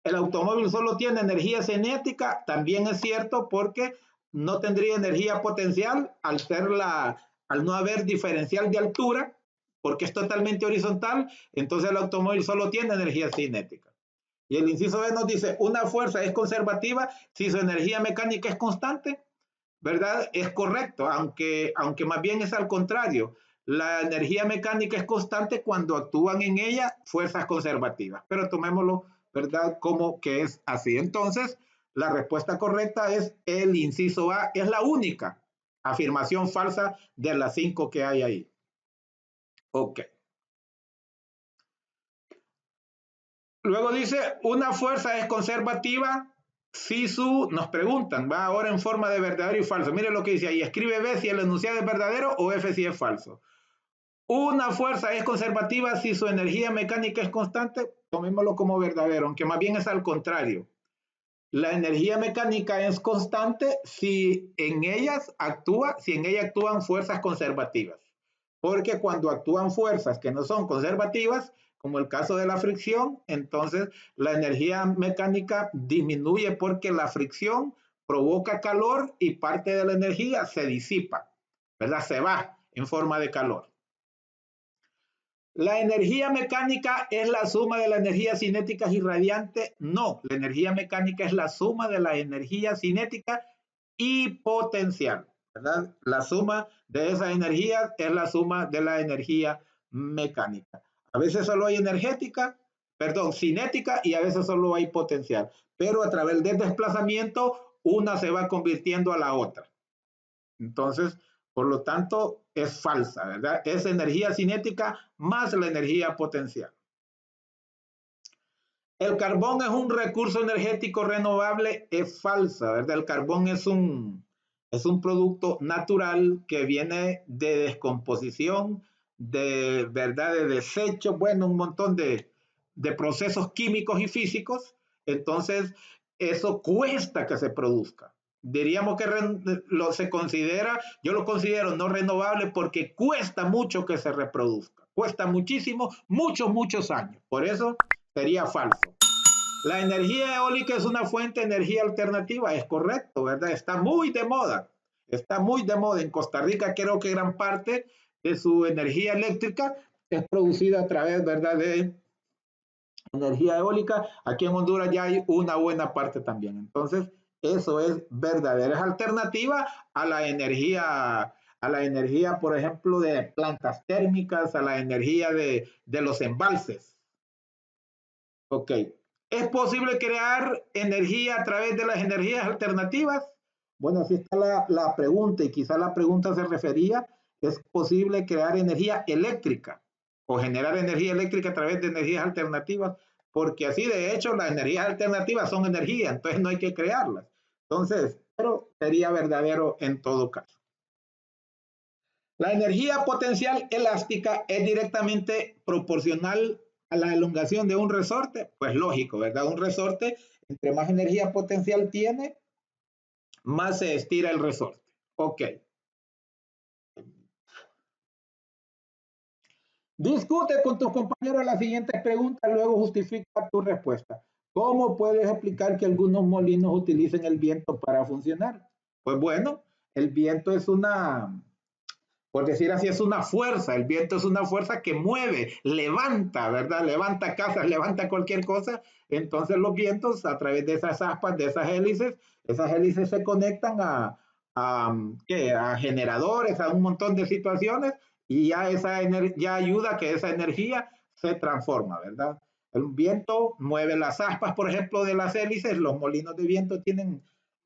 El automóvil solo tiene energía cinética, también es cierto porque no tendría energía potencial al no haber diferencial de altura, porque es totalmente horizontal, entonces el automóvil solo tiene energía cinética. Y el inciso B nos dice, una fuerza es conservativa si su energía mecánica es constante. ¿Verdad? Es correcto, aunque más bien es al contrario. La energía mecánica es constante cuando actúan en ella fuerzas conservativas, pero tomémoslo, ¿verdad? Como que es así. Entonces, la respuesta correcta es el inciso A, es la única afirmación falsa de las 5 que hay ahí. Ok. Luego dice, una fuerza es conservativa si nos preguntan, va ahora en forma de verdadero y falso. Mire lo que dice ahí, escribe B si el enunciado es verdadero o F si es falso. Una fuerza es conservativa si su energía mecánica es constante, tomémoslo como verdadero, aunque más bien es al contrario. La energía mecánica es constante si en ella actúan fuerzas conservativas. Porque cuando actúan fuerzas que no son conservativas, como el caso de la fricción, entonces la energía mecánica disminuye porque la fricción provoca calor y parte de la energía se disipa, ¿verdad? Se va en forma de calor. ¿La energía mecánica es la suma de la energía cinética y radiante? No, la energía mecánica es la suma de la energía cinética y potencial, ¿verdad? La suma de esas energías es la suma de la energía mecánica. A veces solo hay cinética y a veces solo hay potencial, pero a través del desplazamiento una se va convirtiendo a la otra. Entonces, por lo tanto, es falsa, ¿verdad? Es energía cinética más la energía potencial. El carbón es un recurso energético renovable, es falsa, ¿verdad? El carbón es un producto natural que viene de descomposición, de, ¿verdad? De desecho, bueno, un montón de procesos químicos y físicos. Entonces, eso cuesta que se produzca. Diríamos que se considera, yo lo considero no renovable porque cuesta mucho que se reproduzca. Cuesta muchísimo, muchos años. Por eso sería falso. La energía eólica es una fuente de energía alternativa, es correcto, ¿verdad? Está muy de moda, está muy de moda. En Costa Rica creo que gran parte de su energía eléctrica es producida a través, ¿verdad?, de energía eólica. Aquí en Honduras ya hay una buena parte también. Entonces, eso es verdadera, es alternativa a la energía, por ejemplo, de plantas térmicas, a la energía de los embalses. Ok. ¿Es posible crear energía a través de las energías alternativas? Bueno, así está la pregunta y quizá la pregunta se refería, ¿es posible crear energía eléctrica o generar energía eléctrica a través de energías alternativas? Porque así de hecho las energías alternativas son energía, entonces no hay que crearlas. Entonces, pero sería verdadero en todo caso. La energía potencial elástica es directamente proporcional a la elongación de un resorte. Pues lógico, ¿verdad? Un resorte, entre más energía potencial tiene, más se estira el resorte. Ok. Discute con tus compañeros las siguientes preguntas, luego justifica tu respuesta. ¿Cómo puedes explicar que algunos molinos utilicen el viento para funcionar? Pues bueno, el viento es una, por decir así, es una fuerza. El viento es una fuerza que mueve, levanta, ¿verdad? Levanta casas, levanta cualquier cosa. Entonces los vientos, a través de esas aspas, de esas hélices se conectan a generadores, a un montón de situaciones y ya, ya ayuda a que esa energía se transforma, ¿verdad? El viento mueve las aspas, por ejemplo, de las hélices. Los molinos de viento tienen,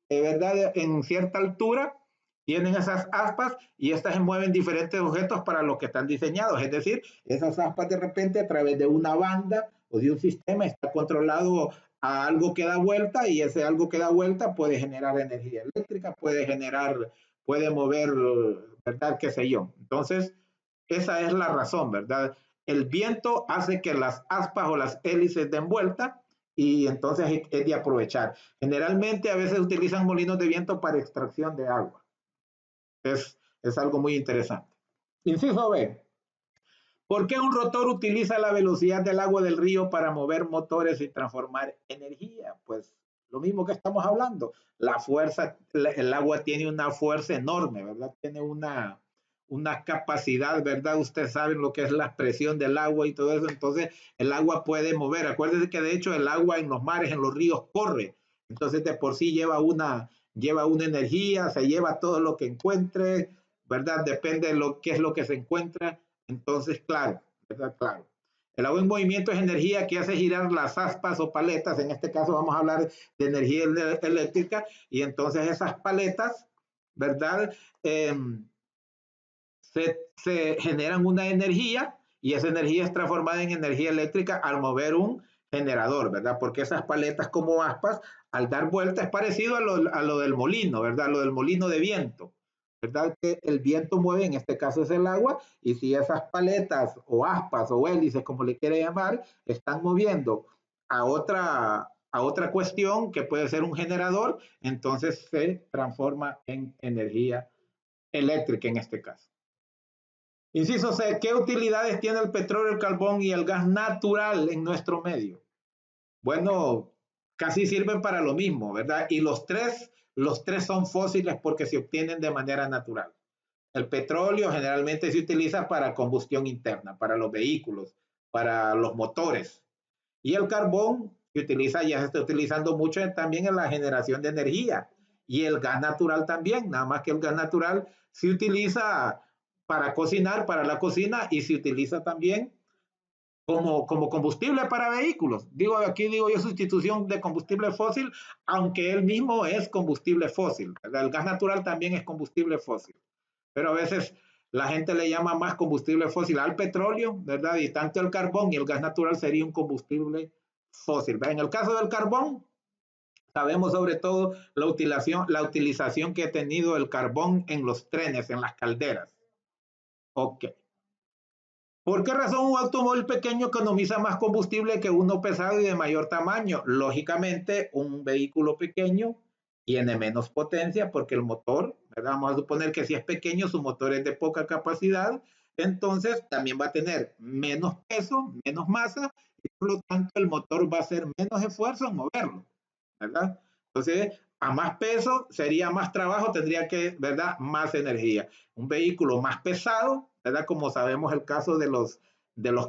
de verdad, en cierta altura, tienen esas aspas y estas se mueven diferentes objetos para los que están diseñados. Es decir, esas aspas de repente a través de una banda o de un sistema está controlado a algo que da vuelta y ese algo que da vuelta puede generar energía eléctrica, puede mover, ¿verdad? Qué sé yo. Entonces, esa es la razón, ¿verdad? El viento hace que las aspas o las hélices den vuelta y entonces es de aprovechar. Generalmente a veces utilizan molinos de viento para extracción de agua. Es algo muy interesante. Inciso B. ¿Por qué un rotor utiliza la velocidad del agua del río para mover motores y transformar energía? Pues lo mismo que estamos hablando. La fuerza, el agua tiene una fuerza enorme, ¿verdad? Tiene una capacidad, ¿verdad? Ustedes saben lo que es la presión del agua y todo eso. Entonces, el agua puede mover. Acuérdense que de hecho el agua en los mares, en los ríos, corre. Entonces, de por sí lleva una energía, se lleva todo lo que encuentre, ¿verdad? Depende de qué es lo que se encuentra. Entonces, claro, ¿verdad? Claro. El agua en movimiento es energía que hace girar las aspas o paletas. En este caso vamos a hablar de energía eléctrica. Y entonces esas paletas, ¿verdad? Se generan una energía y esa energía es transformada en energía eléctrica al mover un generador, ¿verdad? Porque esas paletas como aspas, al dar vuelta, es parecido a lo del molino, ¿verdad? A lo del molino de viento, ¿verdad? Que el viento mueve, en este caso es el agua, y si esas paletas o aspas o hélices, como le quiere llamar, están moviendo a otra cuestión que puede ser un generador, entonces se transforma en energía eléctrica en este caso. Inciso C, ¿qué utilidades tiene el petróleo, el carbón y el gas natural en nuestro medio? Bueno, casi sirven para lo mismo, ¿verdad? Y los tres son fósiles porque se obtienen de manera natural. El petróleo generalmente se utiliza para combustión interna, para los vehículos, para los motores. Y el carbón se utiliza, ya se está utilizando mucho también en la generación de energía. Y el gas natural también, nada más que el gas natural se utiliza para cocinar, para la cocina, y se utiliza también como combustible para vehículos. Aquí digo yo sustitución de combustible fósil, aunque él mismo es combustible fósil, ¿verdad? El gas natural también es combustible fósil, pero a veces la gente le llama más combustible fósil al petróleo, ¿verdad? Y tanto el carbón y el gas natural sería un combustible fósil. En el caso del carbón, sabemos sobre todo la utilización que ha tenido el carbón en los trenes, en las calderas. Ok. ¿Por qué razón un automóvil pequeño economiza más combustible que uno pesado y de mayor tamaño? Lógicamente, un vehículo pequeño tiene menos potencia porque el motor, ¿verdad? Vamos a suponer que si es pequeño, su motor es de poca capacidad, entonces también va a tener menos peso, menos masa, y por lo tanto el motor va a hacer menos esfuerzo en moverlo, ¿verdad? Entonces, a más peso sería más trabajo, tendría que, ¿verdad? Más energía. Un vehículo más pesado, ¿verdad? Como sabemos el caso de los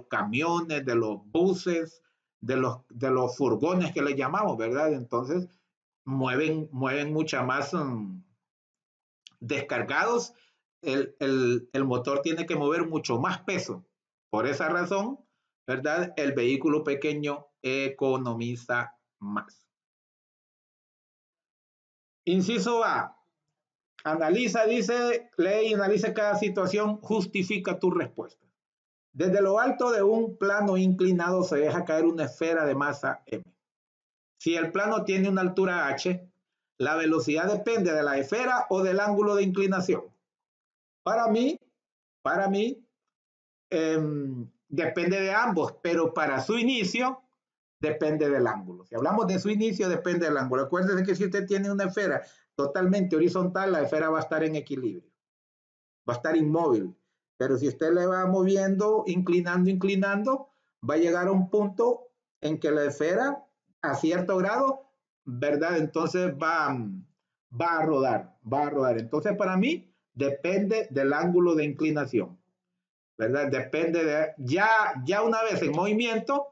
camiones, de los buses, de los furgones que le llamamos, ¿verdad? Entonces, mueven mucha más descargados. El motor tiene que mover mucho más peso. Por esa razón, ¿verdad? El vehículo pequeño economiza más. Inciso A. Analiza, dice, lee y analiza cada situación, justifica tu respuesta. Desde lo alto de un plano inclinado se deja caer una esfera de masa m. Si el plano tiene una altura h, la velocidad depende de la esfera o del ángulo de inclinación. Para mí, depende de ambos, pero para su inicio depende del ángulo. Si hablamos de su inicio, depende del ángulo. Acuérdense que si usted tiene una esfera totalmente horizontal, la esfera va a estar en equilibrio, va a estar inmóvil. Pero si usted le va moviendo, inclinando, va a llegar a un punto en que la esfera, a cierto grado, ¿verdad? Entonces va a rodar. Entonces, para mí, depende del ángulo de inclinación, ¿verdad? Depende de, ya una vez en movimiento,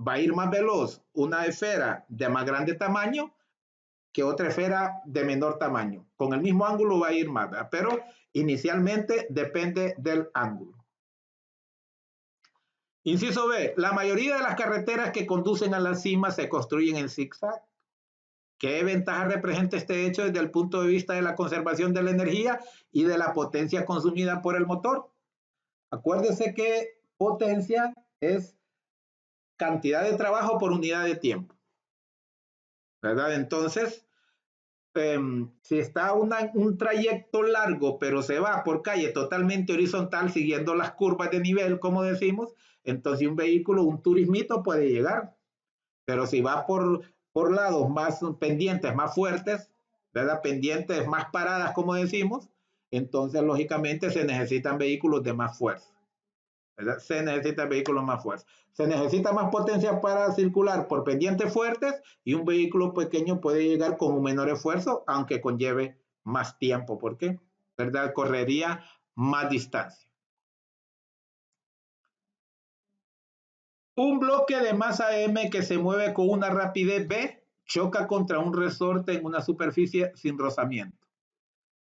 va a ir más veloz una esfera de más grande tamaño que otra esfera de menor tamaño. Con el mismo ángulo va a ir más, ¿verdad? Pero inicialmente depende del ángulo. Inciso B. La mayoría de las carreteras que conducen a la cima se construyen en zigzag. ¿Qué ventaja representa este hecho desde el punto de vista de la conservación de la energía y de la potencia consumida por el motor? Acuérdese que potencia es cantidad de trabajo por unidad de tiempo, ¿verdad? Entonces, si está un trayecto largo, pero se va por calle totalmente horizontal, siguiendo las curvas de nivel, como decimos, entonces un vehículo, un turismito puede llegar. Pero si va por lados más pendientes, más fuertes, ¿verdad? Pendientes más paradas, como decimos, entonces lógicamente se necesitan vehículos de más fuerza, ¿verdad? Se necesitan vehículos más fuerza. Se necesita más potencia para circular por pendientes fuertes y un vehículo pequeño puede llegar con un menor esfuerzo, aunque conlleve más tiempo, porque, ¿verdad? Correría más distancia. Un bloque de masa m que se mueve con una rapidez v choca contra un resorte en una superficie sin rozamiento.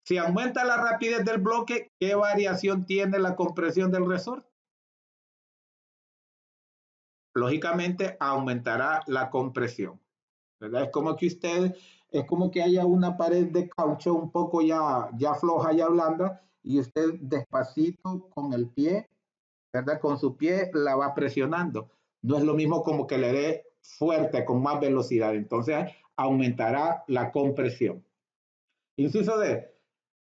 Si aumenta la rapidez del bloque, ¿qué variación tiene la compresión del resorte? Lógicamente aumentará la compresión, ¿verdad? Es como que haya una pared de caucho un poco ya floja, ya blanda, y usted despacito con el pie, ¿verdad? Con su pie la va presionando. No es lo mismo como que le dé fuerte, con más velocidad. Entonces aumentará la compresión. Inciso D.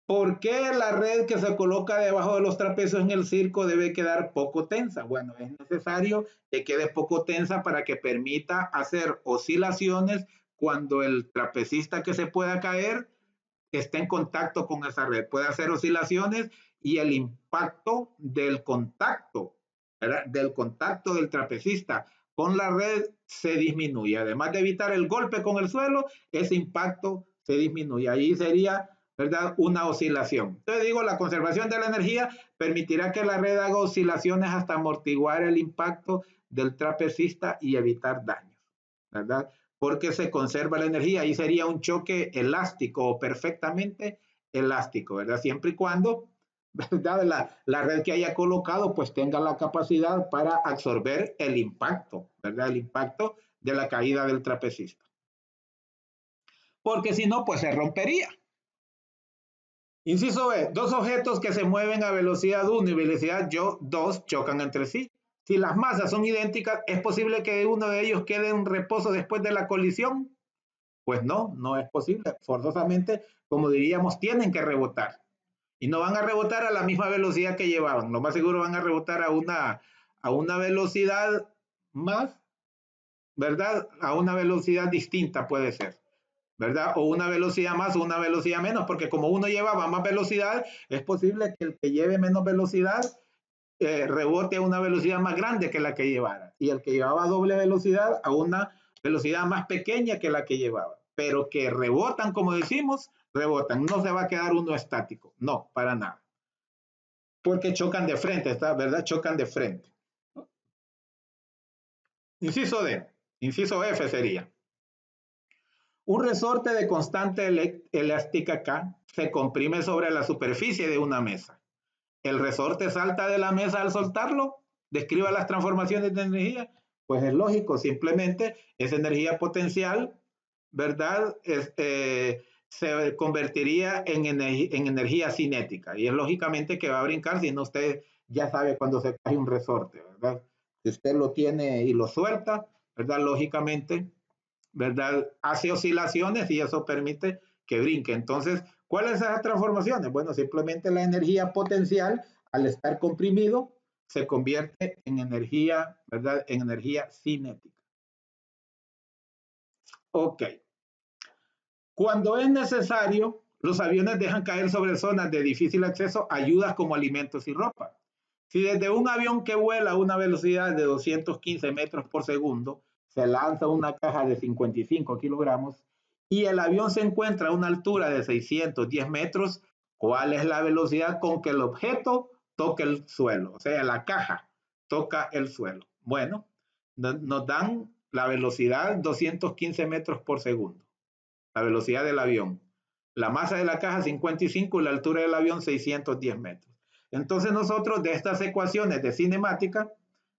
¿Por qué la red que se coloca debajo de los trapecios en el circo debe quedar poco tensa? Bueno, es necesario que quede poco tensa para que permita hacer oscilaciones cuando el trapecista que se pueda caer esté en contacto con esa red. Puede hacer oscilaciones y el impacto del contacto, ¿verdad? Del contacto del trapecista con la red se disminuye. Además de evitar el golpe con el suelo, ese impacto se disminuye. Ahí sería, ¿verdad? Una oscilación. Entonces digo, la conservación de la energía permitirá que la red haga oscilaciones hasta amortiguar el impacto del trapecista y evitar daños, ¿verdad? Porque se conserva la energía. Ahí sería un choque elástico o perfectamente elástico, ¿verdad? Siempre y cuando, ¿verdad? La red que haya colocado pues tenga la capacidad para absorber el impacto, ¿verdad? El impacto de la caída del trapecista. Porque si no, pues se rompería. Inciso B. Dos objetos que se mueven a velocidad 1 y velocidad 2 chocan entre sí. Si las masas son idénticas, ¿es posible que uno de ellos quede en reposo después de la colisión? Pues no, no es posible. Forzosamente, como diríamos, tienen que rebotar. Y no van a rebotar a la misma velocidad que llevaban. Lo más seguro van a rebotar a una velocidad más, ¿verdad? A una velocidad distinta puede ser, ¿verdad? O una velocidad más o una velocidad menos, porque como uno llevaba más velocidad, es posible que el que lleve menos velocidad rebote a una velocidad más grande que la que llevara. Y el que llevaba doble velocidad a una velocidad más pequeña que la que llevaba. Pero que rebotan, como decimos, rebotan. No se va a quedar uno estático. No, para nada. Porque chocan de frente, ¿está? ¿Verdad? Chocan de frente. Inciso D. Inciso F sería. Un resorte de constante elástica K se comprime sobre la superficie de una mesa. El resorte salta de la mesa al soltarlo. Describa las transformaciones de energía. Pues es lógico, simplemente esa energía potencial, ¿verdad? Se convertiría en energía cinética. Y es lógicamente que va a brincar, si no usted ya sabe cuando se cae un resorte, ¿verdad? Si usted lo tiene y lo suelta, ¿verdad? Lógicamente, ¿verdad? Hace oscilaciones y eso permite que brinque. Entonces, ¿cuáles son esas transformaciones? Bueno, simplemente la energía potencial, al estar comprimido, se convierte en energía, ¿verdad? En energía cinética. Ok. Cuando es necesario, los aviones dejan caer sobre zonas de difícil acceso ayudas como alimentos y ropa. Si desde un avión que vuela a una velocidad de 215 metros por segundo se lanza una caja de 55 kilogramos y el avión se encuentra a una altura de 610 metros, ¿cuál es la velocidad con que el objeto toca el suelo? O sea, la caja toca el suelo. Bueno, nos dan la velocidad 215 metros por segundo, la velocidad del avión. La masa de la caja 55 y la altura del avión 610 metros. Entonces nosotros de estas ecuaciones de cinemática,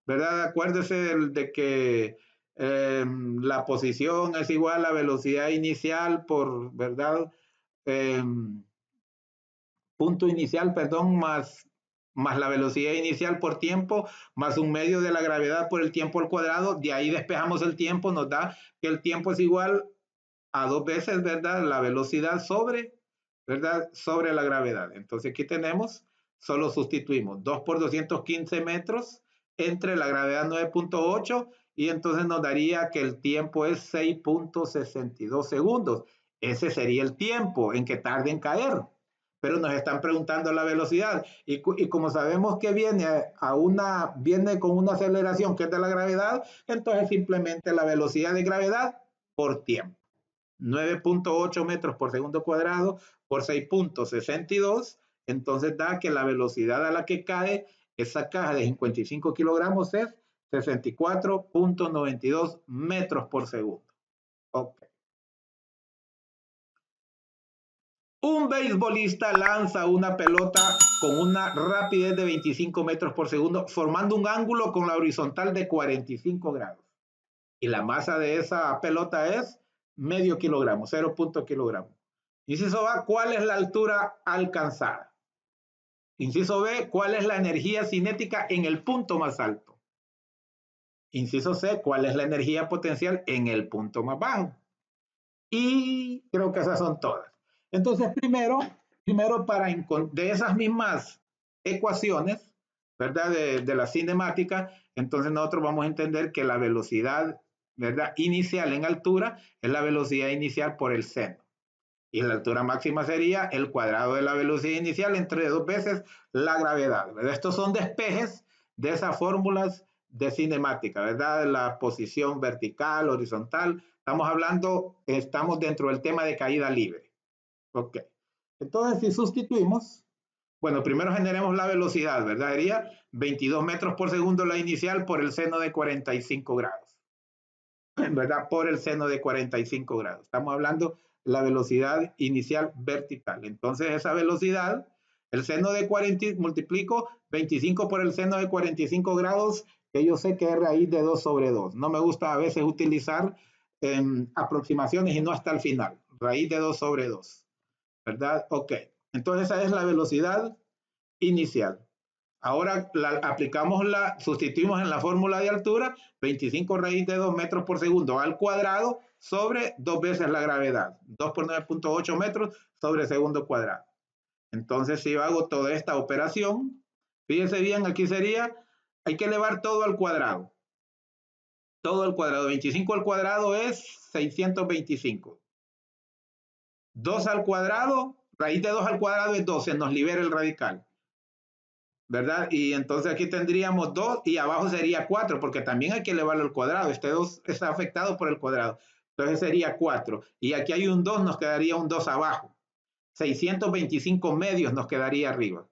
¿verdad? Acuérdese de que la posición es igual a velocidad inicial por, ¿verdad? Eh, punto inicial, perdón, más la velocidad inicial por tiempo, más un medio de la gravedad por el tiempo al cuadrado. De ahí despejamos el tiempo, nos da que el tiempo es igual a 2 veces, ¿verdad? La velocidad sobre, ¿verdad? Sobre la gravedad. Entonces aquí tenemos, solo sustituimos 2 por 215 metros entre la gravedad 9.8 y entonces nos daría que el tiempo es 6.62 segundos. Ese sería el tiempo en que tarde en caer. Pero nos están preguntando la velocidad y como sabemos que viene con una aceleración que es de la gravedad, entonces simplemente la velocidad de gravedad por tiempo. 9.8 metros por segundo cuadrado por 6.62, entonces da que la velocidad a la que cae esa caja de 55 kilogramos es 64.92 metros por segundo. Ok. Un beisbolista lanza una pelota con una rapidez de 25 metros por segundo, formando un ángulo con la horizontal de 45 grados. Y la masa de esa pelota es medio kilogramo, 0. kilogramo. Inciso A, ¿cuál es la altura alcanzada? Inciso B, ¿cuál es la energía cinética en el punto más alto? Inciso C, ¿cuál es la energía potencial en el punto más bajo? Y creo que esas son todas. Entonces, primero de esas mismas ecuaciones, ¿verdad? De la cinemática, entonces nosotros vamos a entender que la velocidad, ¿verdad? Inicial en altura es la velocidad inicial por el seno. Y la altura máxima sería el cuadrado de la velocidad inicial entre 2 veces la gravedad, ¿verdad? Estos son despejes de esas fórmulas de cinemática, ¿verdad? La posición vertical, horizontal. Estamos dentro del tema de caída libre. Ok. Entonces, si sustituimos, bueno, primero generemos la velocidad, ¿verdad? Sería 22 metros por segundo la inicial por el seno de 45 grados, ¿verdad? Por el seno de 45 grados. Estamos hablando de la velocidad inicial vertical. Entonces, esa velocidad, el seno de 40, multiplico 25 por el seno de 45 grados, que yo sé que es raíz de 2 sobre 2. No me gusta a veces utilizar aproximaciones y no hasta el final. Raíz de 2 sobre 2, ¿verdad? Ok. Entonces, esa es la velocidad inicial. Ahora sustituimos en la fórmula de altura 25 raíz de 2 metros por segundo al cuadrado sobre 2 veces la gravedad. 2 por 9.8 metros sobre segundo cuadrado. Entonces, si yo hago toda esta operación, fíjense bien, aquí sería, hay que elevar todo al cuadrado. Todo al cuadrado. 25 al cuadrado es 625. 2 al cuadrado, raíz de 2 al cuadrado es 12, nos libera el radical, ¿verdad? Y entonces aquí tendríamos 2 y abajo sería 4, porque también hay que elevarlo al cuadrado. Este 2 está afectado por el cuadrado. Entonces sería 4. Y aquí hay un 2, nos quedaría un 2 abajo. 625 medios nos quedaría arriba,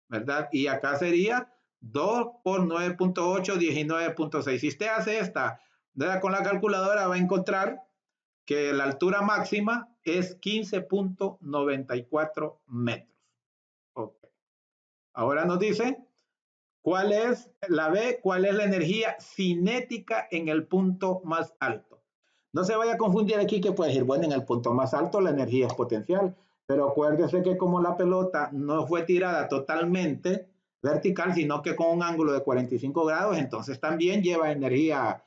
¿verdad? Y acá sería 2 por 9.8, 19.6. Si usted hace esta, ¿verdad? Con la calculadora va a encontrar que la altura máxima es 15.94 metros. Okay. Ahora nos dice cuál es la B, cuál es la energía cinética en el punto más alto. No se vaya a confundir aquí que puede decir, bueno, en el punto más alto la energía es potencial, pero acuérdese que como la pelota no fue tirada totalmente vertical, sino que con un ángulo de 45 grados, entonces también lleva energía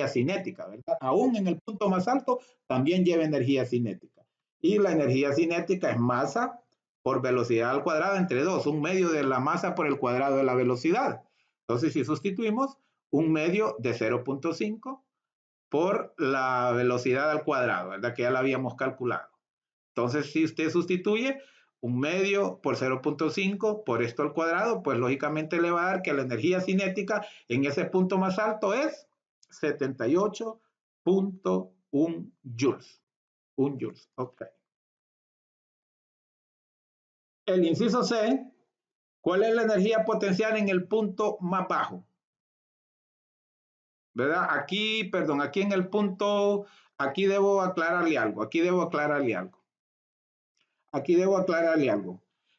cinética, ¿verdad? Aún en el punto más alto también lleva energía cinética. Y la energía cinética es masa por velocidad al cuadrado entre 2, un medio de la masa por el cuadrado de la velocidad. Entonces, si sustituimos un medio de 0.5 por la velocidad al cuadrado, ¿verdad? Que ya la habíamos calculado. Entonces, si usted sustituye un medio por 0.5 por esto al cuadrado, pues lógicamente le va a dar que la energía cinética en ese punto más alto es 78.1 joules. 1 joules, ok. El inciso C, ¿cuál es la energía potencial en el punto más bajo? ¿Verdad? Aquí, perdón, aquí en el punto, aquí debo aclararle algo,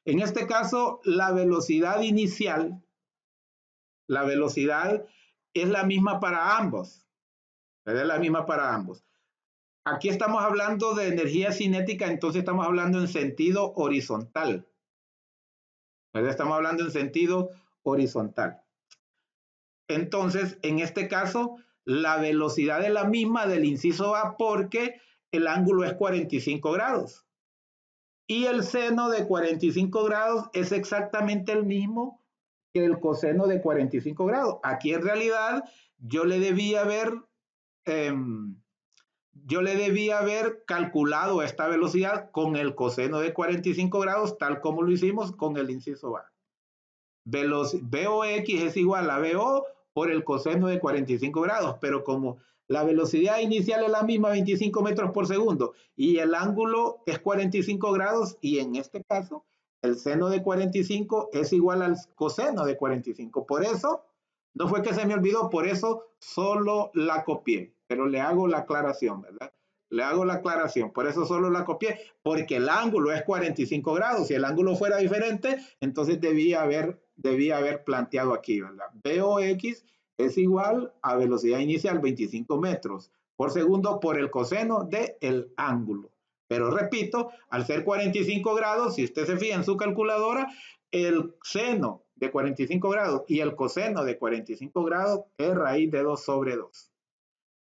En este caso, la velocidad inicial, la velocidad es la misma para ambos, ¿verdad? Es la misma para ambos. Aquí estamos hablando de energía cinética, entonces estamos hablando en sentido horizontal, ¿verdad? Estamos hablando en sentido horizontal. Entonces, en este caso, la velocidad es la misma del inciso A porque el ángulo es 45 grados. Y el seno de 45 grados es exactamente el mismo que el coseno de 45 grados. Aquí en realidad yo le debía haber calculado esta velocidad con el coseno de 45 grados, tal como lo hicimos con el inciso A. BOX es igual a BO por el coseno de 45 grados, pero como la velocidad inicial es la misma, 25 metros por segundo, y el ángulo es 45 grados, y en este caso, el seno de 45 es igual al coseno de 45. Por eso, no fue que se me olvidó, por eso solo la copié, pero le hago la aclaración, ¿verdad? Le hago la aclaración, por eso solo la copié, porque el ángulo es 45 grados. Si el ángulo fuera diferente, entonces debía haber planteado aquí, ¿verdad? BOX es igual a velocidad inicial 25 metros por segundo por el coseno del ángulo. Pero repito, al ser 45 grados, si usted se fija en su calculadora, el seno de 45 grados y el coseno de 45 grados es raíz de 2 sobre 2.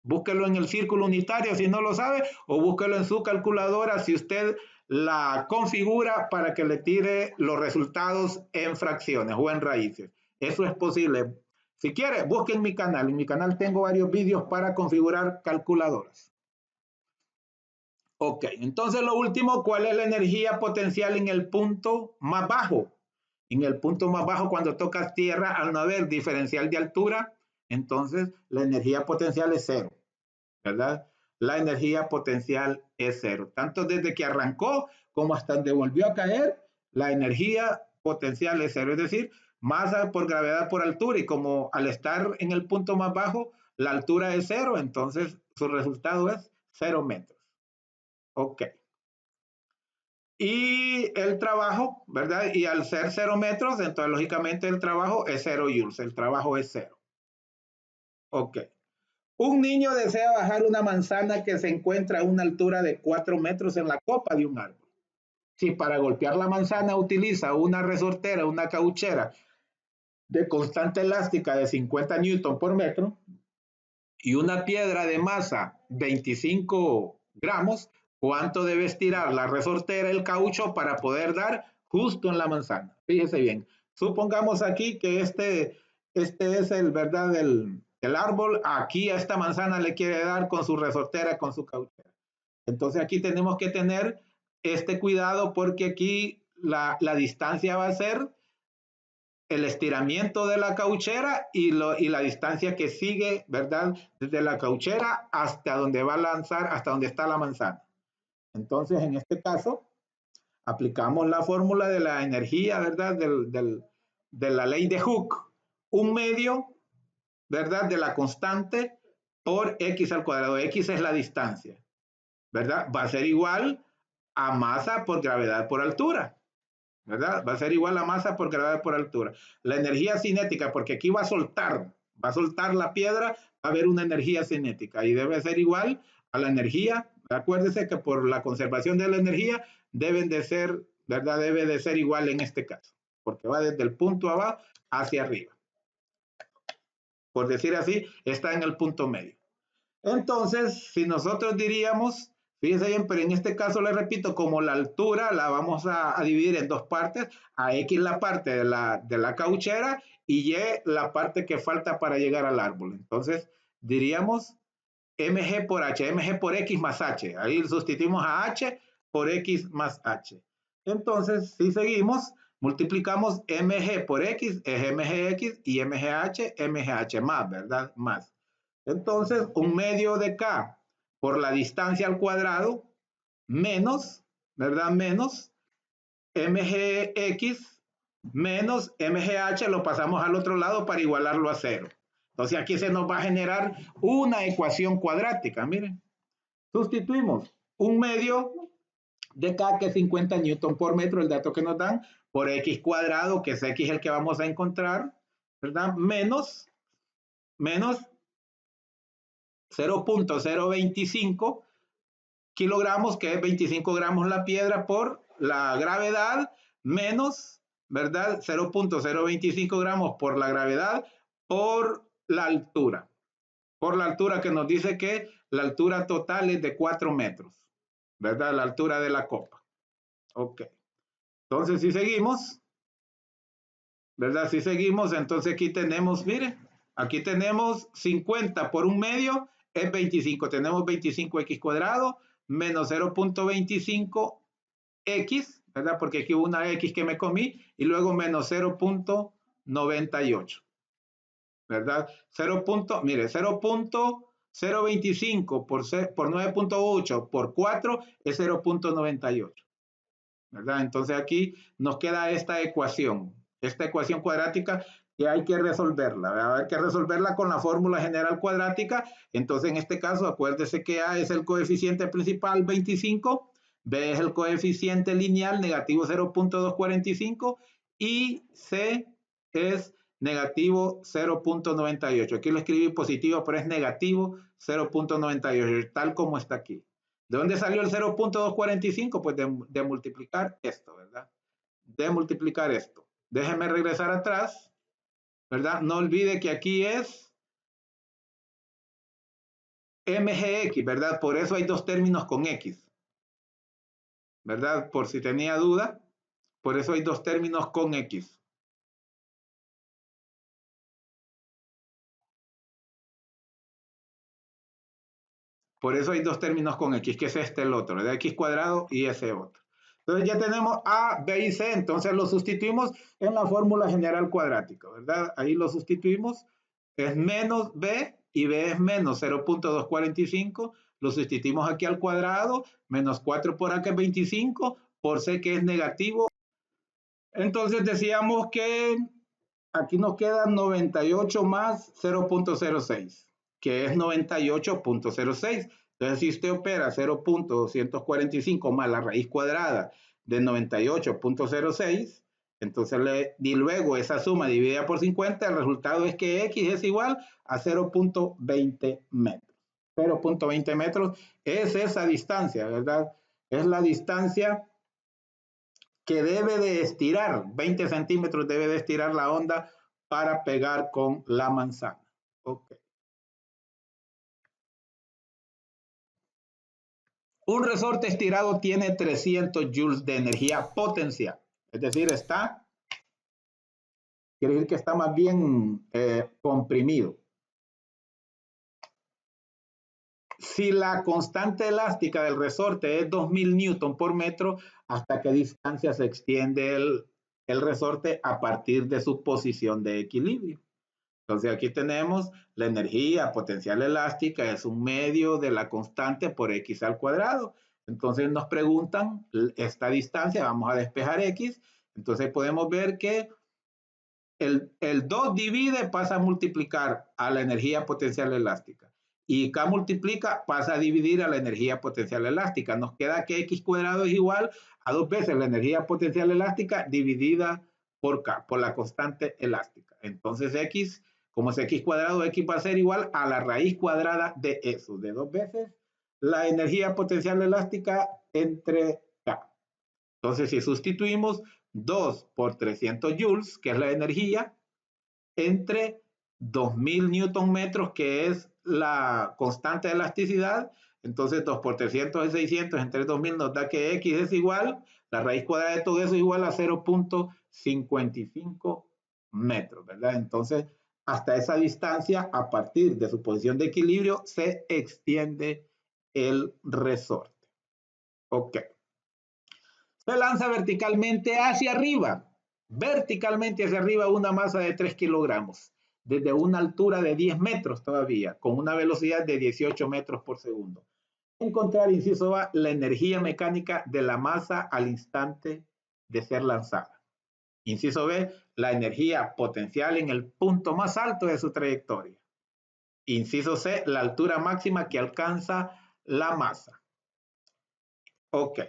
Búsquelo en el círculo unitario si no lo sabe, o búsquelo en su calculadora si usted la configura para que le tire los resultados en fracciones o en raíces. Eso es posible. Si quiere, busque en mi canal. En mi canal tengo varios vídeos para configurar calculadoras. Ok, entonces lo último, ¿cuál es la energía potencial en el punto más bajo? En el punto más bajo, cuando tocas tierra, al no haber diferencial de altura, entonces la energía potencial es cero. ¿Verdad? La energía potencial es cero. Tanto desde que arrancó como hasta donde volvió a caer, la energía potencial es cero. Es decir, masa por gravedad por altura. Y como al estar en el punto más bajo, la altura es cero, entonces su resultado es 0 metros. Ok. Y el trabajo, ¿verdad? Y al ser 0 metros, entonces lógicamente el trabajo es 0 joules. El trabajo es 0. Ok. Un niño desea bajar una manzana que se encuentra a una altura de 4 metros en la copa de un árbol. Si para golpear la manzana utiliza una resortera, una cauchera de constante elástica de 50 newton por metro y una piedra de masa 25 gramos, ¿cuánto debe estirar la resortera, el caucho, para poder dar justo en la manzana? Fíjese bien. Supongamos aquí que este es el verdad el árbol. Aquí a esta manzana le quiere dar con su resortera, con su cauchera. Entonces aquí tenemos que tener este cuidado porque aquí la distancia va a ser el estiramiento de la cauchera y la distancia que sigue, ¿verdad? Desde la cauchera hasta donde va a lanzar, hasta donde está la manzana. Entonces, en este caso, aplicamos la fórmula de la energía, ¿verdad? De la ley de Hooke. Un medio, ¿verdad? De la constante por x al cuadrado. X es la distancia, ¿verdad? Va a ser igual a masa por gravedad por altura, ¿verdad? Va a ser igual a masa por gravedad por altura. La energía cinética, porque aquí va a soltar la piedra, va a haber una energía cinética y debe ser igual a la energía. Acuérdese que por la conservación de la energía deben de ser, ¿verdad? Debe de ser igual en este caso, porque va desde el punto abajo hacia arriba. Por decir así, está en el punto medio. Entonces, si nosotros diríamos, fíjense bien, pero en este caso le repito, como la altura la vamos a dividir en dos partes, a X la parte de la cauchera y Y la parte que falta para llegar al árbol. Entonces, diríamos mg por h, mg por x más h. Ahí sustituimos a h por x más h. Entonces, si seguimos, multiplicamos mg por x, es mgx y mgh, mgh más, ¿verdad? Más. Entonces, un medio de k por la distancia al cuadrado menos, ¿verdad? Menos mgx menos mgh, lo pasamos al otro lado para igualarlo a cero. Entonces, aquí se nos va a generar una ecuación cuadrática, miren. Sustituimos un medio de k, que es 50 newton por metro, el dato que nos dan, por x cuadrado, que es x el que vamos a encontrar, ¿verdad? Menos 0.025 kilogramos, que es 25 gramos la piedra por la gravedad, menos, ¿verdad? 0.025 gramos por la gravedad por la altura. Por la altura, que nos dice que la altura total es de 4 metros, ¿verdad? La altura de la copa. Ok. Entonces, si seguimos, ¿verdad? Si seguimos, entonces aquí tenemos, mire, aquí tenemos 50 por un medio, es 25. Tenemos 25x cuadrado menos 0.25x, ¿verdad? Porque aquí hubo una x que me comí, y luego menos 0.98, ¿verdad? 0. Mire, 0.025 por 9.8 por 4 es 0.98, ¿verdad? Entonces aquí nos queda esta ecuación cuadrática que hay que resolverla, ¿verdad? Hay que resolverla con la fórmula general cuadrática. Entonces, en este caso, acuérdese que A es el coeficiente principal, 25, B es el coeficiente lineal, negativo 0.245, y C es negativo 0.98. Aquí lo escribí positivo, pero es negativo 0.98, tal como está aquí. ¿De dónde salió el 0.245? Pues de multiplicar esto, ¿verdad? De multiplicar esto. Déjeme regresar atrás, ¿verdad? No olvide que aquí es mgx, ¿verdad? Por eso hay dos términos con x, ¿verdad? Por si tenía duda, por eso hay dos términos con x. Por eso hay dos términos con x, que es el otro, ¿verdad? X cuadrado y ese otro. Entonces ya tenemos A, B y C, entonces lo sustituimos en la fórmula general cuadrática, ¿verdad? Ahí lo sustituimos, es menos B y B es menos 0.245, lo sustituimos aquí al cuadrado, menos 4 por A, que es 25, por C, que es negativo. Entonces decíamos que aquí nos queda 98 más 0.06, que es 98.06. Entonces, si usted opera 0.245 más la raíz cuadrada de 98.06, entonces y luego esa suma dividida por 50, el resultado es que x es igual a 0.20 metros. 0.20 metros es esa distancia, ¿verdad? Es la distancia que debe de estirar, 20 centímetros debe de estirar la onda para pegar con la manzana. Ok. Un resorte estirado tiene 300 joules de energía potencial. Es decir, quiere decir que está más bien comprimido. Si la constante elástica del resorte es 2000 newton por metro, ¿hasta qué distancia se extiende el resorte a partir de su posición de equilibrio? Entonces aquí tenemos la energía potencial elástica, es un medio de la constante por x al cuadrado. Entonces nos preguntan esta distancia, vamos a despejar x, entonces podemos ver que el 2 divide, pasa a multiplicar a la energía potencial elástica. Y K multiplica, pasa a dividir a la energía potencial elástica. Nos queda que x cuadrado es igual a 2 veces la energía potencial elástica dividida por K, por la constante elástica. Entonces x, como es x cuadrado, x va a ser igual a la raíz cuadrada de eso, de 2 veces la energía potencial elástica entre K. Entonces, si sustituimos 2 por 300 joules, que es la energía, entre 2000 newton metros, que es la constante de elasticidad, entonces 2 por 300 es 600, entre 2000 nos da que x es igual, la raíz cuadrada de todo eso es igual a 0.55 metros, ¿verdad? Entonces, hasta esa distancia, a partir de su posición de equilibrio, se extiende el resorte. Ok. Se lanza verticalmente hacia arriba una masa de 3 kilogramos, desde una altura de 10 metros todavía, con una velocidad de 18 metros por segundo. Encontrar, inciso A, la energía mecánica de la masa al instante de ser lanzada. Inciso B, la energía potencial en el punto más alto de su trayectoria. Inciso C, la altura máxima que alcanza la masa. Ok.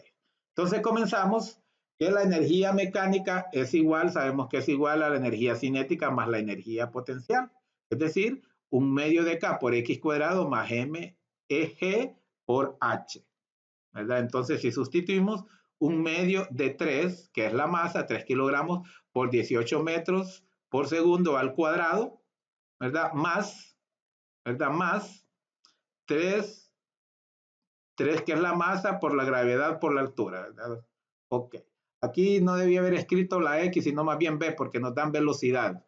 Entonces comenzamos que la energía mecánica es igual, sabemos que es igual a la energía cinética más la energía potencial. Es decir, un medio de K por X cuadrado más MEG por H. ¿Verdad? Entonces, si sustituimos un medio de 3, que es la masa, 3 kilogramos por 18 metros por segundo al cuadrado, ¿verdad? Más 3 que es la masa por la gravedad por la altura, ¿verdad? Ok. Aquí no debía haber escrito la X, sino más bien B, porque nos dan velocidad.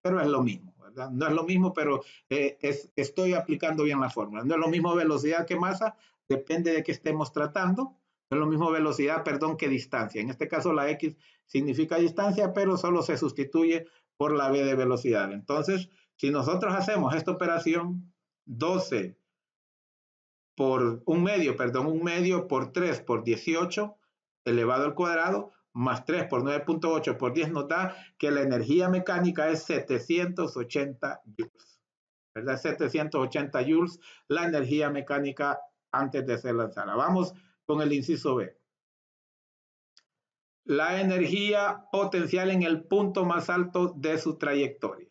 Pero es lo mismo, ¿verdad? No es lo mismo, pero estoy aplicando bien la fórmula. No es lo mismo velocidad que masa, depende de qué estemos tratando. No es lo mismo velocidad, perdón, que distancia. En este caso la X significa distancia, pero solo se sustituye por la B de velocidad. Entonces, si nosotros hacemos esta operación, 12 por un medio por 3 por 18 elevado al cuadrado, más 3 por 9.8 por 10 nos da que la energía mecánica es 780 joules. ¿Verdad? 780 joules la energía mecánica antes de ser lanzada. Vamos con el inciso B. La energía potencial en el punto más alto de su trayectoria.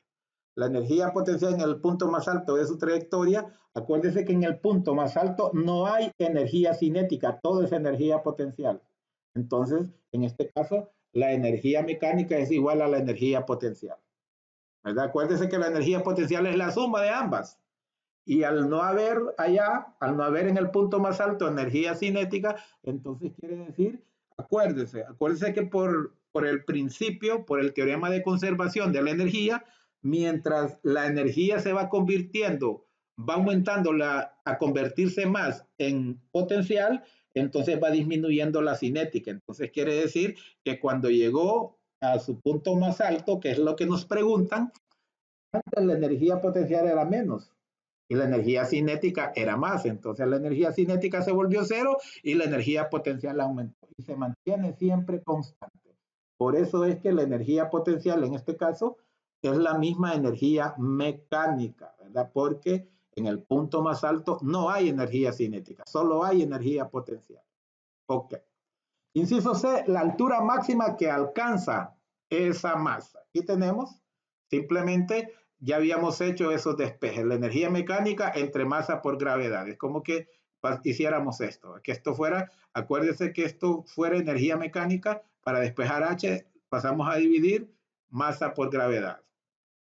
La energía potencial en el punto más alto de su trayectoria, acuérdense que en el punto más alto no hay energía cinética, todo es energía potencial. Entonces, en este caso, la energía mecánica es igual a la energía potencial. ¿Verdad? Acuérdense que la energía potencial es la suma de ambas. Y al no haber allá, al no haber en el punto más alto energía cinética, entonces quiere decir, acuérdese que por el principio, por el teorema de conservación de la energía, mientras la energía se va convirtiendo, va aumentando a convertirse más en potencial, entonces va disminuyendo la cinética. Entonces quiere decir que cuando llegó a su punto más alto, que es lo que nos preguntan, antes la energía potencial era menos y la energía cinética era más. Entonces la energía cinética se volvió cero y la energía potencial aumentó y se mantiene siempre constante. Por eso es que la energía potencial en este caso es la misma energía mecánica, ¿verdad? Porque en el punto más alto no hay energía cinética, solo hay energía potencial. Ok. Inciso C, la altura máxima que alcanza esa masa. Aquí tenemos simplemente, ya habíamos hecho esos despejes, la energía mecánica entre masa por gravedad. Es como que hiciéramos esto, que esto fuera, acuérdese que esto fuera energía mecánica, para despejar H pasamos a dividir masa por gravedad,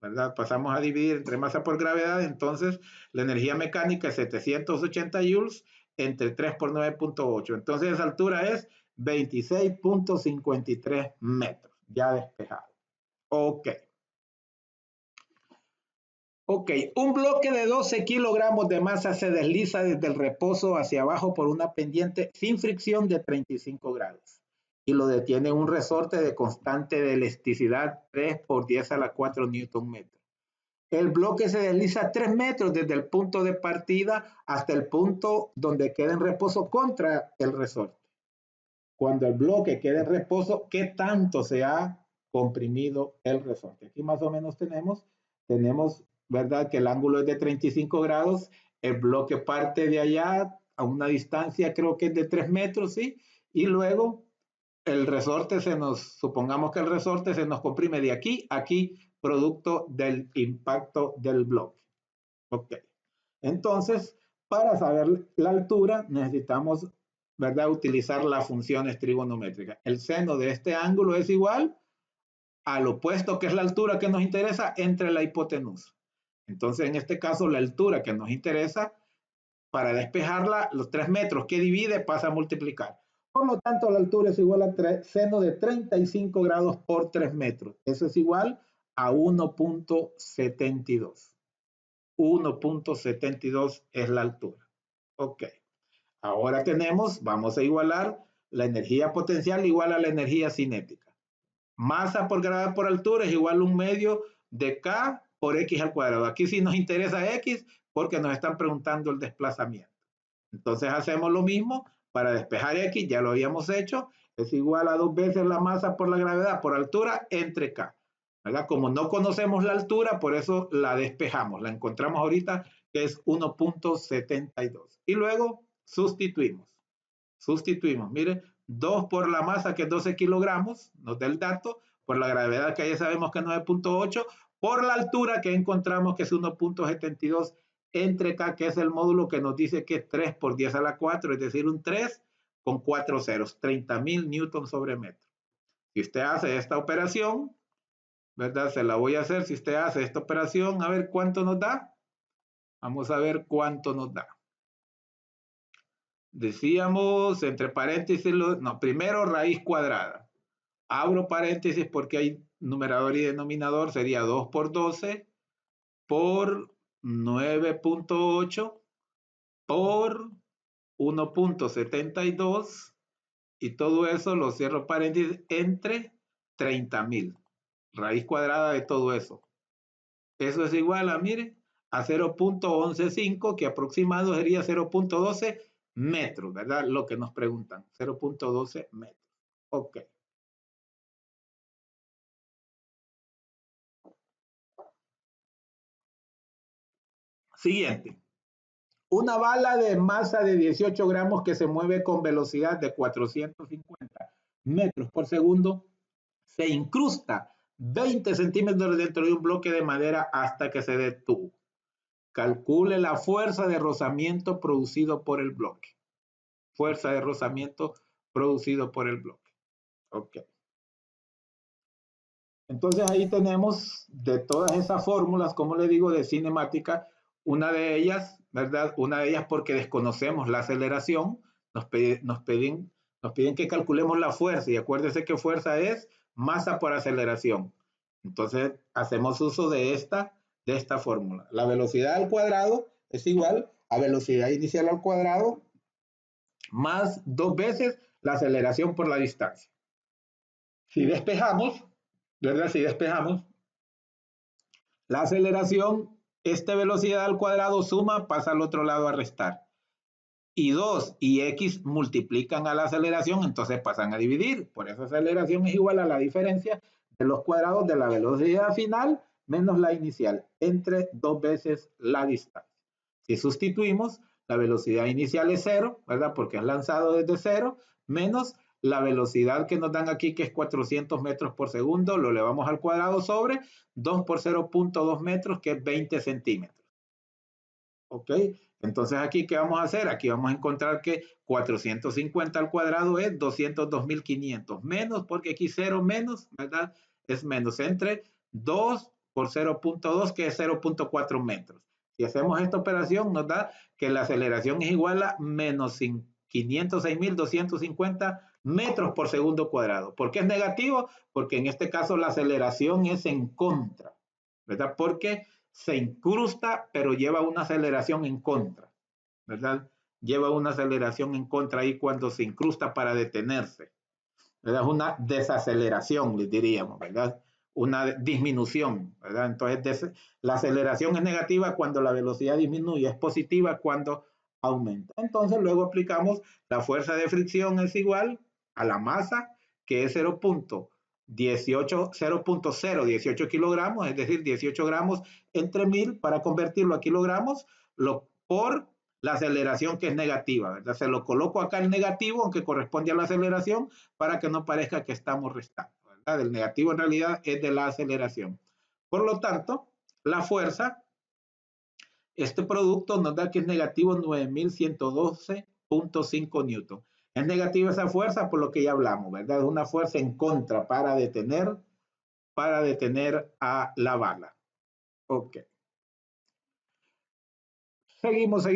¿verdad? Pasamos a dividir entre masa por gravedad, entonces la energía mecánica es 780 joules entre 3 por 9.8, entonces esa altura es 26.53 metros, ya despejado. Ok. Ok, un bloque de 12 kilogramos de masa se desliza desde el reposo hacia abajo por una pendiente sin fricción de 35 grados y lo detiene un resorte de constante de elasticidad 3 por 10 a la 4 newton metro. El bloque se desliza 3 metros desde el punto de partida hasta el punto donde queda en reposo contra el resorte. Cuando el bloque quede en reposo, ¿qué tanto se ha comprimido el resorte? Aquí más o menos tenemos, ¿verdad? Que el ángulo es de 35 grados, el bloque parte de allá a una distancia, creo que es de 3 metros, ¿sí? Y luego el resorte supongamos que el resorte se nos comprime de aquí a aquí, producto del impacto del bloque. Ok. Entonces, para saber la altura, necesitamos, ¿verdad?, utilizar las funciones trigonométricas. El seno de este ángulo es igual al opuesto, que es la altura que nos interesa, entre la hipotenusa. Entonces, en este caso, la altura que nos interesa, para despejarla, los 3 metros que divide pasa a multiplicar. Por lo tanto, la altura es igual a seno de 35 grados por 3 metros. Eso es igual a 1.72. 1.72 es la altura. Ok. Ahora vamos a igualar la energía potencial igual a la energía cinética. Masa por gravedad por altura es igual a 1/2 de K por X al cuadrado. Aquí sí nos interesa X porque nos están preguntando el desplazamiento. Entonces hacemos lo mismo para despejar X, ya lo habíamos hecho, es igual a 2 veces la masa por la gravedad por altura entre K. ¿Verdad? Como no conocemos la altura, por eso la despejamos. La encontramos ahorita que es 1.72. Y luego sustituimos. Mire, 2 por la masa que es 12 kilogramos, nos da el dato, por la gravedad que ya sabemos que es 9.8, por la altura que encontramos que es 1.72 entre K, que es el módulo que nos dice que es 3 por 10 a la 4, es decir, un 3 con 4 ceros, 30.000 newton sobre metro. Si usted hace esta operación, ¿verdad? Se la voy a hacer. Si usted hace esta operación, a ver cuánto nos da. Vamos a ver cuánto nos da. Decíamos, entre paréntesis, no, primero raíz cuadrada. Abro paréntesis porque hay numerador y denominador, sería 2 por 12 por 9.8 por 1.72 y todo eso lo cierro paréntesis entre 30.000. Raíz cuadrada de todo eso. Eso es igual a, mire, a 0.115, que aproximado sería 0.12 metros, ¿verdad? Lo que nos preguntan, 0.12 metros. Ok. Siguiente. Una bala de masa de 18 gramos que se mueve con velocidad de 450 metros por segundo se incrusta 20 centímetros dentro de un bloque de madera hasta que se detuvo. Calcule la fuerza de rozamiento producido por el bloque. Fuerza de rozamiento producido por el bloque. Ok. Entonces ahí tenemos de todas esas fórmulas, como le digo, de cinemática, una de ellas, ¿verdad? Una de ellas porque desconocemos la aceleración, nos piden que calculemos la fuerza y acuérdense que fuerza es masa por aceleración. Entonces hacemos uso de esta fórmula. La velocidad al cuadrado es igual a velocidad inicial al cuadrado más 2 veces la aceleración por la distancia. Si despejamos, ¿verdad? Si despejamos, la aceleración, esta velocidad al cuadrado suma, pasa al otro lado a restar. Y 2 y x multiplican a la aceleración, entonces pasan a dividir. Por eso aceleración es igual a la diferencia de los cuadrados de la velocidad final menos la inicial, entre 2 veces la distancia. Si sustituimos, la velocidad inicial es 0, ¿verdad? Porque es lanzado desde 0, menos la velocidad que nos dan aquí, que es 400 metros por segundo, lo elevamos al cuadrado sobre 2 por 0.2 metros, que es 20 centímetros. ¿Ok? Entonces aquí, ¿qué vamos a hacer? Aquí vamos a encontrar que 450 al cuadrado es 202.500 menos, porque aquí 0 menos, ¿verdad? Es menos entre 2 por 0.2, que es 0.4 metros. Si hacemos esta operación, nos da que la aceleración es igual a menos 506.250 metros por segundo cuadrado. ¿Por qué es negativo? Porque en este caso la aceleración es en contra, ¿verdad? Porque se incrusta, pero lleva una aceleración en contra, ¿verdad? Lleva una aceleración en contra ahí cuando se incrusta para detenerse, ¿verdad? Es una desaceleración, les diríamos, ¿verdad? Una disminución, ¿verdad? Entonces, la aceleración es negativa cuando la velocidad disminuye, es positiva cuando aumenta. Entonces, luego aplicamos la fuerza de fricción es igual a la masa, que es 0.018 kilogramos, es decir, 18 gramos entre 1000 para convertirlo a kilogramos, por la aceleración que es negativa, ¿verdad? Se lo coloco acá el negativo, aunque corresponde a la aceleración, para que no parezca que estamos restando, ¿verdad? El negativo en realidad es de la aceleración. Por lo tanto, la fuerza, este producto nos da que es negativo 9112.5 newton. Es negativa esa fuerza por lo que ya hablamos, ¿verdad? Es una fuerza en contra para detener a la bala. Ok. Seguimos.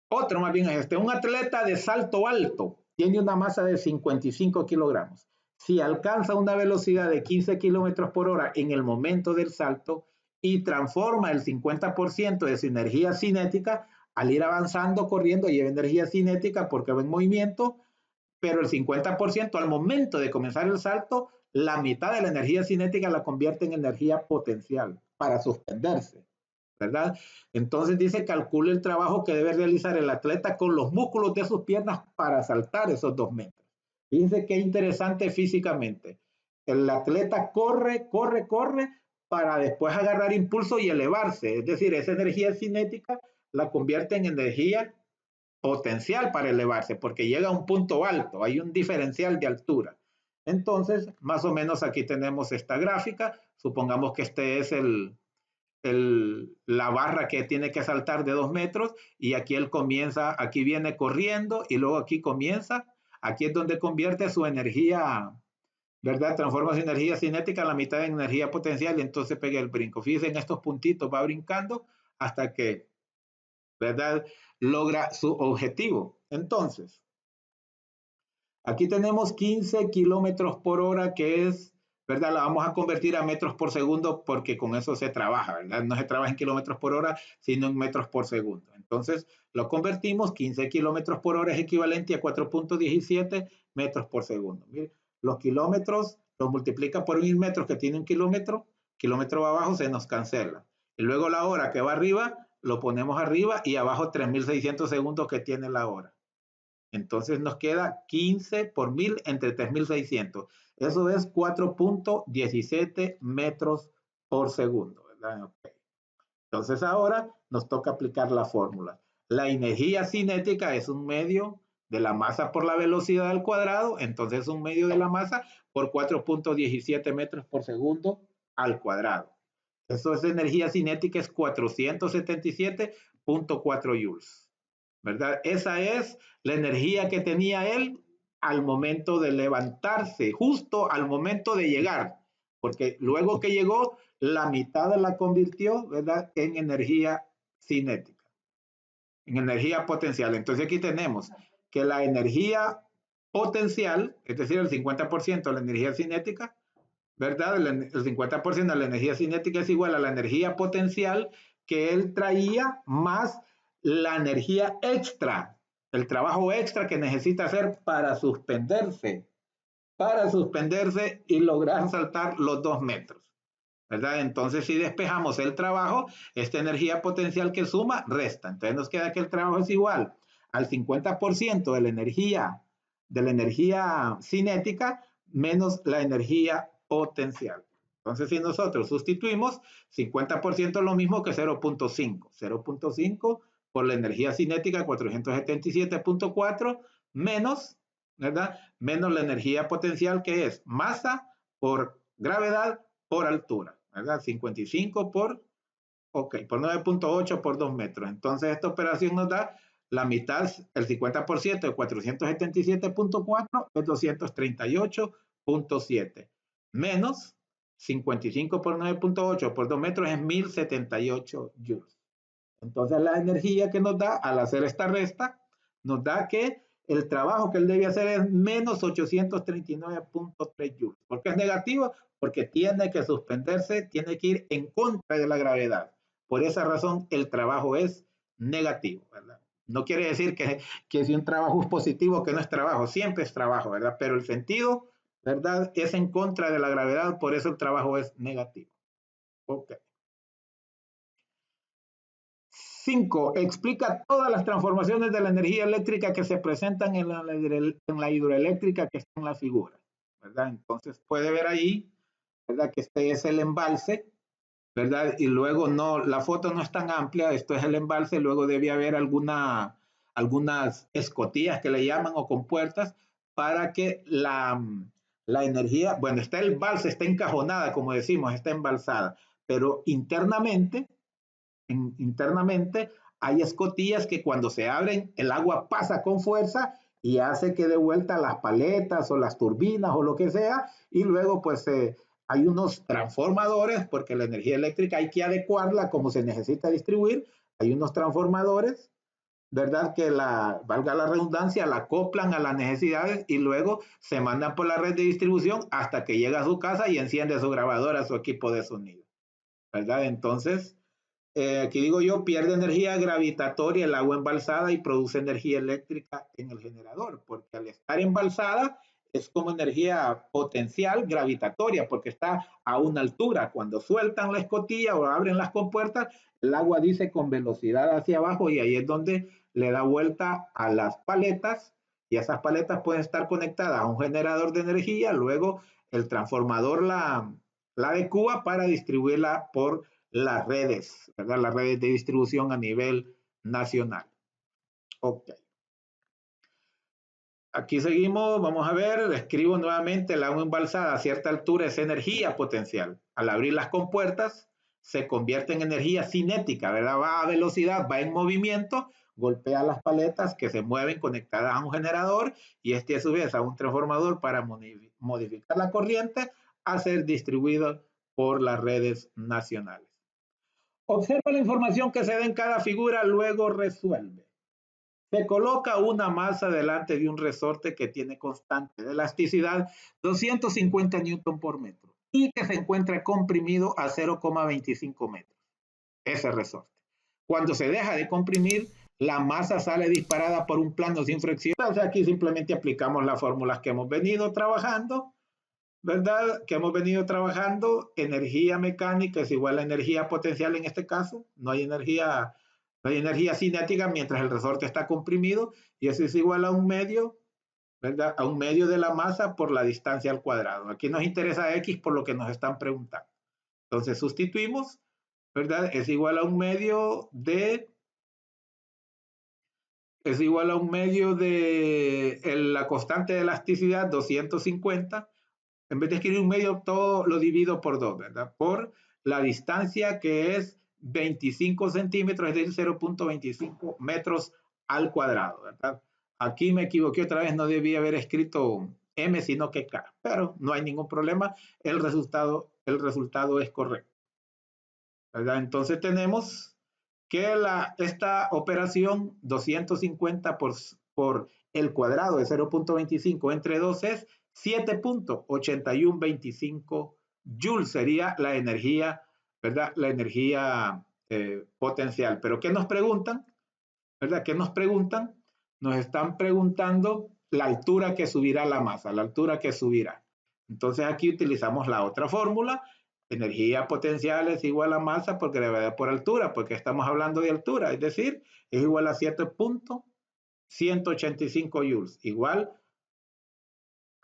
Otro más bien es este. Un atleta de salto alto tiene una masa de 55 kilogramos. Si alcanza una velocidad de 15 kilómetros por hora en el momento del salto y transforma el 50% de su energía cinética, al ir avanzando, corriendo, lleva energía cinética porque va en movimiento, pero el 50% al momento de comenzar el salto, la mitad de la energía cinética la convierte en energía potencial para suspenderse, ¿verdad? Entonces dice, calcule el trabajo que debe realizar el atleta con los músculos de sus piernas para saltar esos 2 metros. Fíjense qué interesante físicamente. El atleta corre para después agarrar impulso y elevarse. Es decir, esa energía cinética la convierte en energía potencial para elevarse, porque llega a un punto alto, hay un diferencial de altura. Entonces, más o menos aquí tenemos esta gráfica. Supongamos que este es la barra que tiene que saltar de 2 metros, y aquí él comienza, aquí viene corriendo y luego aquí comienza, aquí es donde convierte su energía, ¿verdad? Transforma su energía cinética a la mitad de energía potencial y entonces pega el brinco. Fíjense, en estos puntitos va brincando hasta que, ¿verdad?, logra su objetivo. Entonces, aquí tenemos 15 kilómetros por hora, que es, ¿verdad? La vamos a convertir a metros por segundo porque con eso se trabaja, ¿verdad? No se trabaja en kilómetros por hora, sino en metros por segundo. Entonces, lo convertimos, 15 kilómetros por hora es equivalente a 4.17 metros por segundo. Mire, los kilómetros los multiplica por 1000 metros que tiene un kilómetro abajo se nos cancela. Y luego la hora que va arriba, lo ponemos arriba y abajo 3600 segundos que tiene la hora. Entonces nos queda 15 por 1000 entre 3600. Eso es 4.17 metros por segundo, ¿verdad? Okay. Entonces ahora nos toca aplicar la fórmula. La energía cinética es un medio de la masa por la velocidad al cuadrado, entonces es un medio de la masa por 4.17 metros por segundo al cuadrado. Eso es energía cinética, es 477.4 joules, ¿verdad? Esa es la energía que tenía él al momento de levantarse, justo al momento de llegar, porque luego que llegó, la mitad la convirtió, ¿verdad?, en energía cinética, en energía potencial. Entonces aquí tenemos que la energía potencial, es decir, el 50% de la energía cinética, ¿verdad? El 50% de la energía cinética es igual a la energía potencial que él traía más la energía extra, el trabajo extra que necesita hacer para suspenderse y lograr saltar los 2 metros, ¿verdad? Entonces, si despejamos el trabajo, esta energía potencial que suma, resta. Entonces nos queda que el trabajo es igual al 50% de la energía cinética menos la energía potencial. Entonces, si nosotros sustituimos, 50% es lo mismo que 0.5. 0.5 por la energía cinética, 477.4, menos, ¿verdad? Menos la energía potencial, que es masa por gravedad por altura, ¿verdad? 55 por Ok, por 9.8 por 2 metros. Entonces esta operación nos da la mitad, el 50% de 477.4 es 238.7. Menos 55 por 9.8 por 2 metros es 1078 joules. Entonces la energía que nos da al hacer esta resta, nos da que el trabajo que él debe hacer es menos 839.3 joules. ¿Por qué es negativo? Porque tiene que suspenderse, tiene que ir en contra de la gravedad. Por esa razón el trabajo es negativo, ¿verdad? No quiere decir que si un trabajo es positivo, que no es trabajo, siempre es trabajo, ¿verdad? Pero el sentido, ¿verdad? Es en contra de la gravedad, por eso el trabajo es negativo. Ok. 5. Explica todas las transformaciones de la energía eléctrica que se presentan en la hidroeléctrica que está en la figura, ¿verdad? Entonces puede ver ahí, ¿verdad? Que este es el embalse, ¿verdad? Y luego no, la foto no es tan amplia, esto es el embalse, luego debe haber algunas escotillas que le llaman o compuertas para que la energía, bueno, está el embalse, está encajonada, como decimos, está embalsada, pero internamente hay escotillas que cuando se abren el agua pasa con fuerza y hace que de vuelta las paletas o las turbinas o lo que sea y luego pues hay unos transformadores porque la energía eléctrica hay que adecuarla como se necesita distribuir, hay unos transformadores, ¿verdad? Que valga la redundancia, la acoplan a las necesidades y luego se mandan por la red de distribución hasta que llega a su casa y enciende su grabadora, su equipo de sonido, ¿verdad? Entonces, aquí digo yo, pierde energía gravitatoria el agua embalsada y produce energía eléctrica en el generador, porque al estar embalsada es como energía potencial gravitatoria, porque está a una altura. Cuando sueltan la escotilla o abren las compuertas, el agua dice con velocidad hacia abajo y ahí es donde le da vuelta a las paletas y esas paletas pueden estar conectadas a un generador de energía, luego el transformador la adecua para distribuirla por las redes, ¿verdad? Las redes de distribución a nivel nacional. Ok. Aquí seguimos, vamos a ver, escribo nuevamente el agua embalsada a cierta altura es energía potencial. Al abrir las compuertas se convierte en energía cinética, ¿verdad? Va a velocidad, va en movimiento, golpea las paletas que se mueven conectadas a un generador y este a su vez a un transformador para modificar la corriente a ser distribuido por las redes nacionales. Observa la información que se da en cada figura, luego resuelve. Se coloca una masa delante de un resorte que tiene constante de elasticidad 250 newton por metro y que se encuentra comprimido a 0,25 metros. Ese resorte. Cuando se deja de comprimir, la masa sale disparada por un plano sin fricción. Entonces aquí simplemente aplicamos las fórmulas que hemos venido trabajando, ¿verdad? Que hemos venido trabajando, energía mecánica es igual a energía potencial en este caso, no hay energía cinética mientras el resorte está comprimido y eso es igual a un medio, ¿verdad? A un medio de la masa por la distancia al cuadrado. Aquí nos interesa X por lo que nos están preguntando. Entonces sustituimos, ¿verdad? Es igual a un medio de la constante de elasticidad 250. En vez de escribir un medio, todo lo divido por 2, ¿verdad? Por la distancia que es 25 centímetros, es decir, 0.25 metros al cuadrado, ¿verdad? Aquí me equivoqué otra vez, no debía haber escrito M, sino que K, pero no hay ningún problema, el resultado es correcto, ¿verdad? Entonces tenemos que esta operación 250 por el cuadrado de 0.25 entre 2 es 7.8125 joules sería la energía, ¿verdad? La energía potencial. Pero ¿qué nos preguntan? ¿Verdad? ¿Qué nos preguntan? Nos están preguntando la altura que subirá la masa, la altura que subirá. Entonces aquí utilizamos la otra fórmula, energía potencial es igual a masa por gravedad por altura, porque estamos hablando de altura, es decir, es igual a 7.185 joules, igual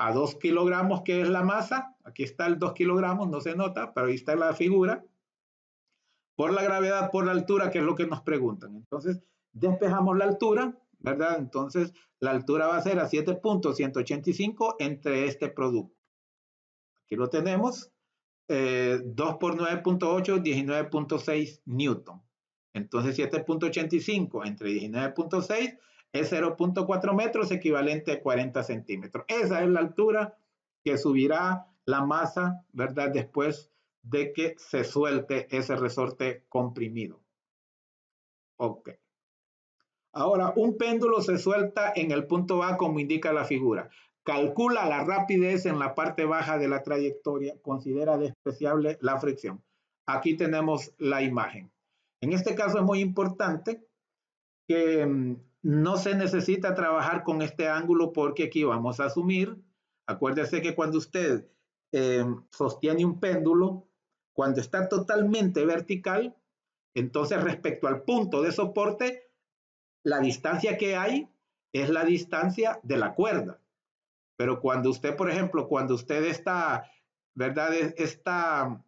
a 2 kilogramos que es la masa, aquí está el 2 kilogramos, no se nota, pero ahí está la figura, por la gravedad por la altura, que es lo que nos preguntan. Entonces, despejamos la altura, ¿verdad? Entonces, la altura va a ser a 7.185 entre este producto. Aquí lo tenemos, 2 por 9.8, 19.6 newton. Entonces 7.85 entre 19.6 es 0.4 metros, equivalente a 40 centímetros. Esa es la altura que subirá la masa, ¿verdad? Después de que se suelte ese resorte comprimido. Ok. Ahora, un péndulo se suelta en el punto A como indica la figura. Calcula la rapidez en la parte baja de la trayectoria. Considera despreciable la fricción. Aquí tenemos la imagen. En este caso es muy importante que no se necesita trabajar con este ángulo porque aquí vamos a asumir, acuérdese que cuando usted sostiene un péndulo, cuando está totalmente vertical, entonces respecto al punto de soporte, la distancia que hay es la distancia de la cuerda. Pero cuando usted, por ejemplo, cuando usted está, ¿verdad? Esta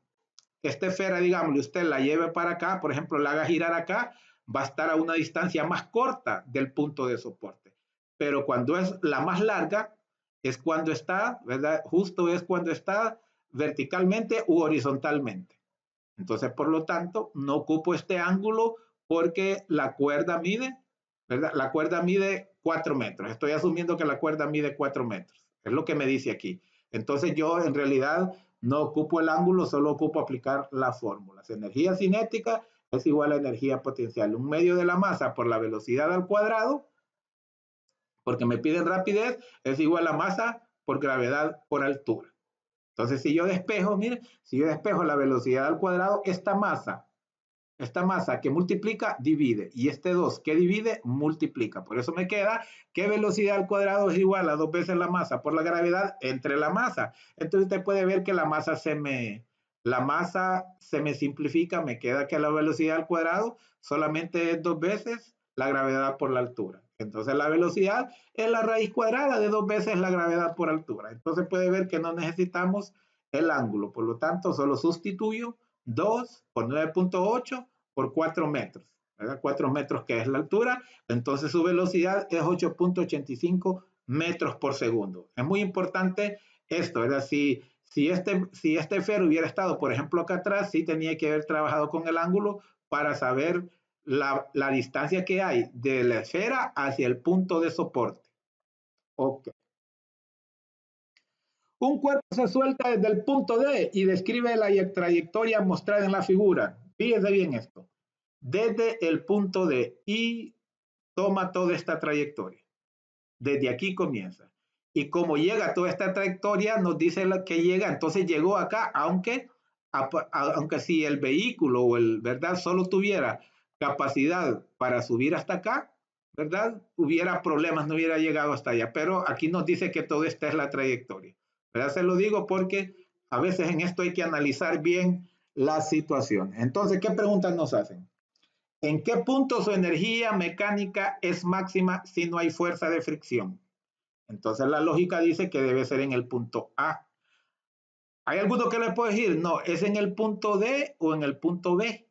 esfera, digamos, usted la lleve para acá, por ejemplo, la haga girar acá, va a estar a una distancia más corta del punto de soporte. Pero cuando es la más larga, es cuando está, ¿verdad? Justo es cuando está verticalmente u horizontalmente. Entonces, por lo tanto, no ocupo este ángulo porque la cuerda mide, ¿verdad? La cuerda mide 4 metros. Estoy asumiendo que la cuerda mide 4 metros. Es lo que me dice aquí. Entonces, yo en realidad no ocupo el ángulo, solo ocupo aplicar las fórmulas. Energía cinética es igual a energía potencial. Un medio de la masa por la velocidad al cuadrado, porque me piden rapidez, es igual a masa por gravedad por altura. Entonces, si yo despejo, mire, si yo despejo la velocidad al cuadrado, esta masa que multiplica, divide. Y este 2 que divide, multiplica. Por eso me queda que velocidad al cuadrado es igual a 2 veces la masa por la gravedad entre la masa. Entonces usted puede ver que la masa se me simplifica, me queda que la velocidad al cuadrado solamente es 2 veces la gravedad por la altura. Entonces la velocidad es la raíz cuadrada de 2 veces la gravedad por altura. Entonces puede ver que no necesitamos el ángulo. Por lo tanto, solo sustituyo 2 por 9.8 por 4 metros, ¿verdad? 4 metros que es la altura, entonces su velocidad es 8.85 metros por segundo. Es muy importante esto, ¿verdad? Si este esfero hubiera estado, por ejemplo, acá atrás, sí tenía que haber trabajado con el ángulo para saber la distancia que hay de la esfera hacia el punto de soporte. Ok. Un cuerpo se suelta desde el punto D y describe la trayectoria mostrada en la figura. Fíjese bien esto. Desde el punto D y toma toda esta trayectoria. Desde aquí comienza. Y como llega toda esta trayectoria, nos dice que llega, entonces llegó acá, aunque si el vehículo o el, ¿verdad? Solo tuviera capacidad para subir hasta acá, ¿verdad? Hubiera problemas, no hubiera llegado hasta allá. Pero aquí nos dice que todo esta es la trayectoria. ¿Verdad? Se lo digo porque a veces en esto hay que analizar bien la situación. Entonces, ¿qué preguntas nos hacen? ¿En qué punto su energía mecánica es máxima si no hay fuerza de fricción? Entonces la lógica dice que debe ser en el punto A. ¿Hay alguno que le puede decir? No, es en el punto D o en el punto B,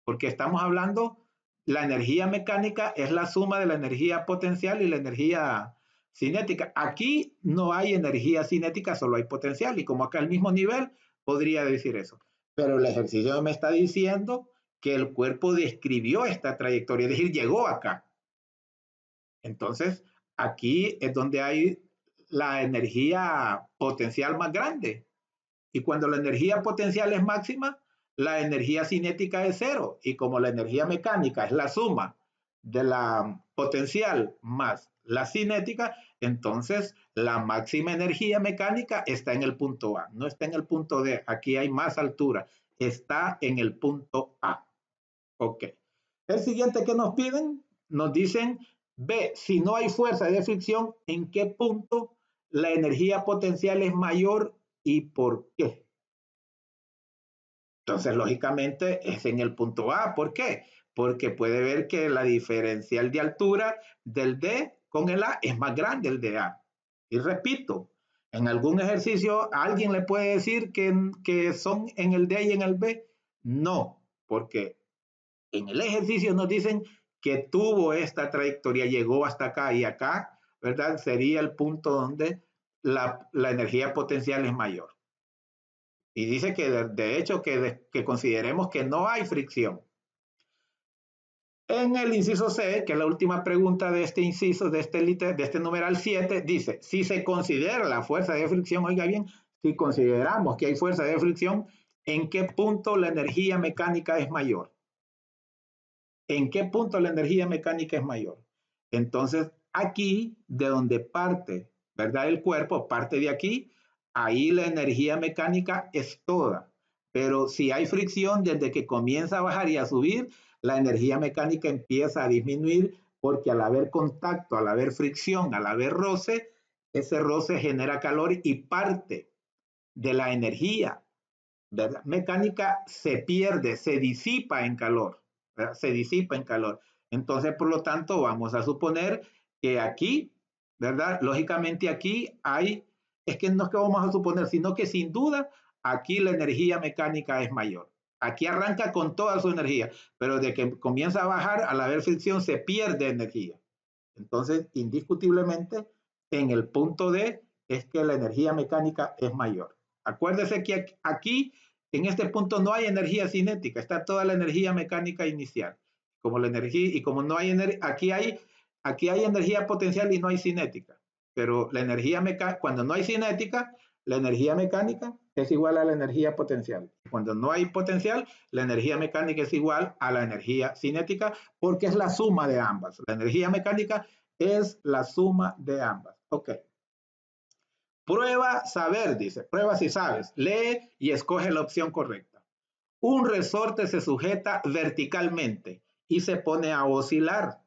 porque estamos hablando, la energía mecánica es la suma de la energía potencial y la energía cinética. Aquí no hay energía cinética, solo hay potencial, y como acá al mismo nivel, podría decir eso. Pero el ejercicio me está diciendo que el cuerpo describió esta trayectoria, es decir, llegó acá. Entonces, aquí es donde hay la energía potencial más grande. Y cuando la energía potencial es máxima, la energía cinética es cero. Y como la energía mecánica es la suma de la potencial más la cinética, entonces la máxima energía mecánica está en el punto A, no está en el punto D. Aquí hay más altura, está en el punto A. Ok. El siguiente que nos piden, nos dicen, B, si no hay fuerza de fricción, ¿en qué punto la energía potencial es mayor y por qué? Entonces, lógicamente, es en el punto A. ¿Por qué? Porque puede ver que la diferencial de altura del D con el A es más grande el de A. Y repito, en algún ejercicio alguien le puede decir que son en el D y en el B. No, porque en el ejercicio nos dicen que tuvo esta trayectoria, llegó hasta acá y acá, ¿verdad? Sería el punto donde la energía potencial es mayor. Y dice que de hecho que consideremos que no hay fricción. En el inciso C, que es la última pregunta de este inciso, de este numeral 7, dice, si se considera la fuerza de fricción, oiga bien, si consideramos que hay fuerza de fricción, ¿en qué punto la energía mecánica es mayor? ¿En qué punto la energía mecánica es mayor? Entonces, aquí, de donde parte, ¿verdad? El cuerpo parte de aquí, ahí la energía mecánica es toda. Pero si hay fricción, desde que comienza a bajar y a subir, la energía mecánica empieza a disminuir porque al haber contacto, al haber fricción, al haber roce, ese roce genera calor y parte de la energía, ¿verdad? Mecánica se pierde, se disipa en calor, ¿verdad? Se disipa en calor. Entonces, por lo tanto, vamos a suponer que aquí, ¿verdad? Lógicamente aquí hay, es que no es que vamos a suponer, sino que sin duda aquí la energía mecánica es mayor. Aquí arranca con toda su energía, pero de que comienza a bajar, al haber fricción, se pierde energía. Entonces, indiscutiblemente, en el punto D es que la energía mecánica es mayor. Acuérdese que aquí, en este punto, no hay energía cinética, está toda la energía mecánica inicial. Como la energía, y como no hay energía, aquí hay energía potencial y no hay cinética. Pero la energía mecánica, cuando no hay cinética, la energía mecánica es igual a la energía potencial. Cuando no hay potencial, la energía mecánica es igual a la energía cinética porque es la suma de ambas. La energía mecánica es la suma de ambas. Ok. Prueba saber, dice. Prueba si sabes. Lee y escoge la opción correcta. Un resorte se sujeta verticalmente y se pone a oscilar.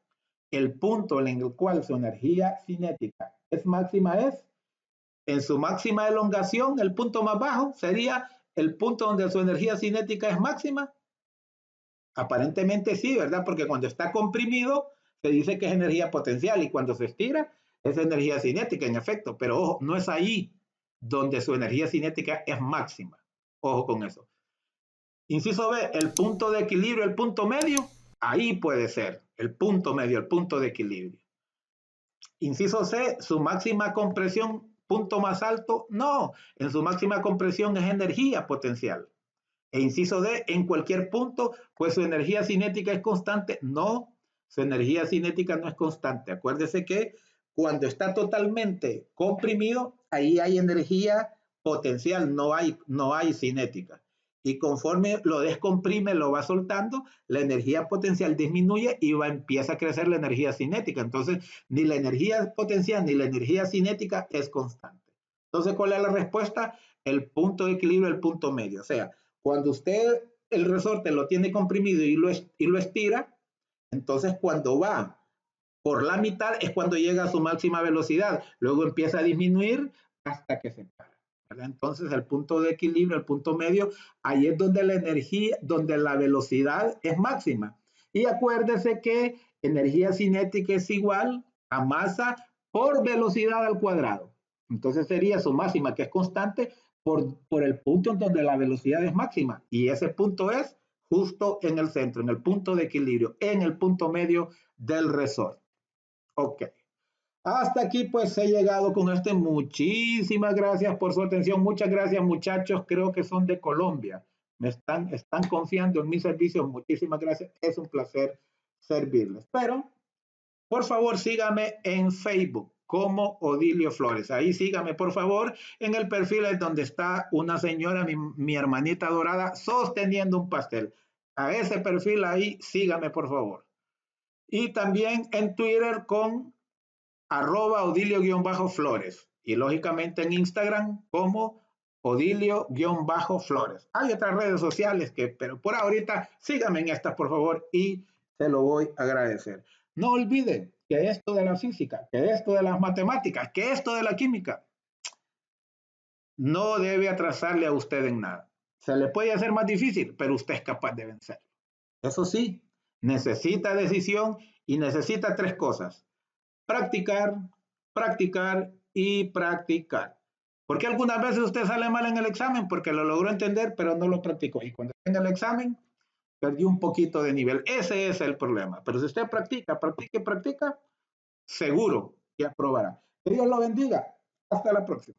El punto en el cual su energía cinética es máxima es en su máxima elongación, el punto más bajo sería el punto donde su energía cinética es máxima. Aparentemente sí, ¿verdad? Porque cuando está comprimido se dice que es energía potencial y cuando se estira es energía cinética, en efecto. Pero ojo, no es ahí donde su energía cinética es máxima. Ojo con eso. Inciso B, el punto de equilibrio, el punto medio, ahí puede ser el punto medio, el punto de equilibrio. Inciso C, su máxima compresión, punto más alto, no, en su máxima compresión es energía potencial. E inciso D, en cualquier punto, pues su energía cinética es constante, no, su energía cinética no es constante. Acuérdese que cuando está totalmente comprimido, ahí hay energía potencial, no hay cinética. Y conforme lo descomprime, lo va soltando, la energía potencial disminuye y empieza a crecer la energía cinética. Entonces, ni la energía potencial ni la energía cinética es constante. Entonces, ¿cuál es la respuesta? El punto de equilibrio, el punto medio. O sea, cuando usted el resorte lo tiene comprimido y lo estira, entonces cuando va por la mitad es cuando llega a su máxima velocidad. Luego empieza a disminuir hasta que se para. ¿Verdad? Entonces el punto de equilibrio, el punto medio, ahí es donde la energía, donde la velocidad es máxima. Y acuérdese que energía cinética es igual a masa por velocidad al cuadrado. Entonces sería su máxima, que es constante, por el punto en donde la velocidad es máxima. Y ese punto es justo en el centro, en el punto de equilibrio, en el punto medio del resorte. Ok. Hasta aquí pues he llegado con este. Muchísimas gracias por su atención. Muchas gracias muchachos. Creo que son de Colombia. Están confiando en mis servicios. Muchísimas gracias. Es un placer servirles. Pero, por favor, sígame en Facebook como Odilio Flores. Ahí sígame, por favor, en el perfil es donde está una señora, mi hermanita dorada, sosteniendo un pastel. A ese perfil ahí, sígame, por favor. Y también en Twitter con @Odilio_Flores y lógicamente en Instagram como Odilio_Flores. Hay otras redes sociales pero por ahorita síganme en estas por favor y se lo voy a agradecer. No olviden que esto de la física, que esto de las matemáticas, que esto de la química no debe atrasarle a usted en nada. Se le puede hacer más difícil, pero usted es capaz de vencer. Eso sí, necesita decisión y necesita 3 cosas: practicar, practicar y practicar. Porque algunas veces usted sale mal en el examen porque lo logró entender, pero no lo practicó. Y cuando tenga el examen, perdió un poquito de nivel. Ese es el problema. Pero si usted practica, practica y practica, seguro que aprobará. Que Dios lo bendiga. Hasta la próxima.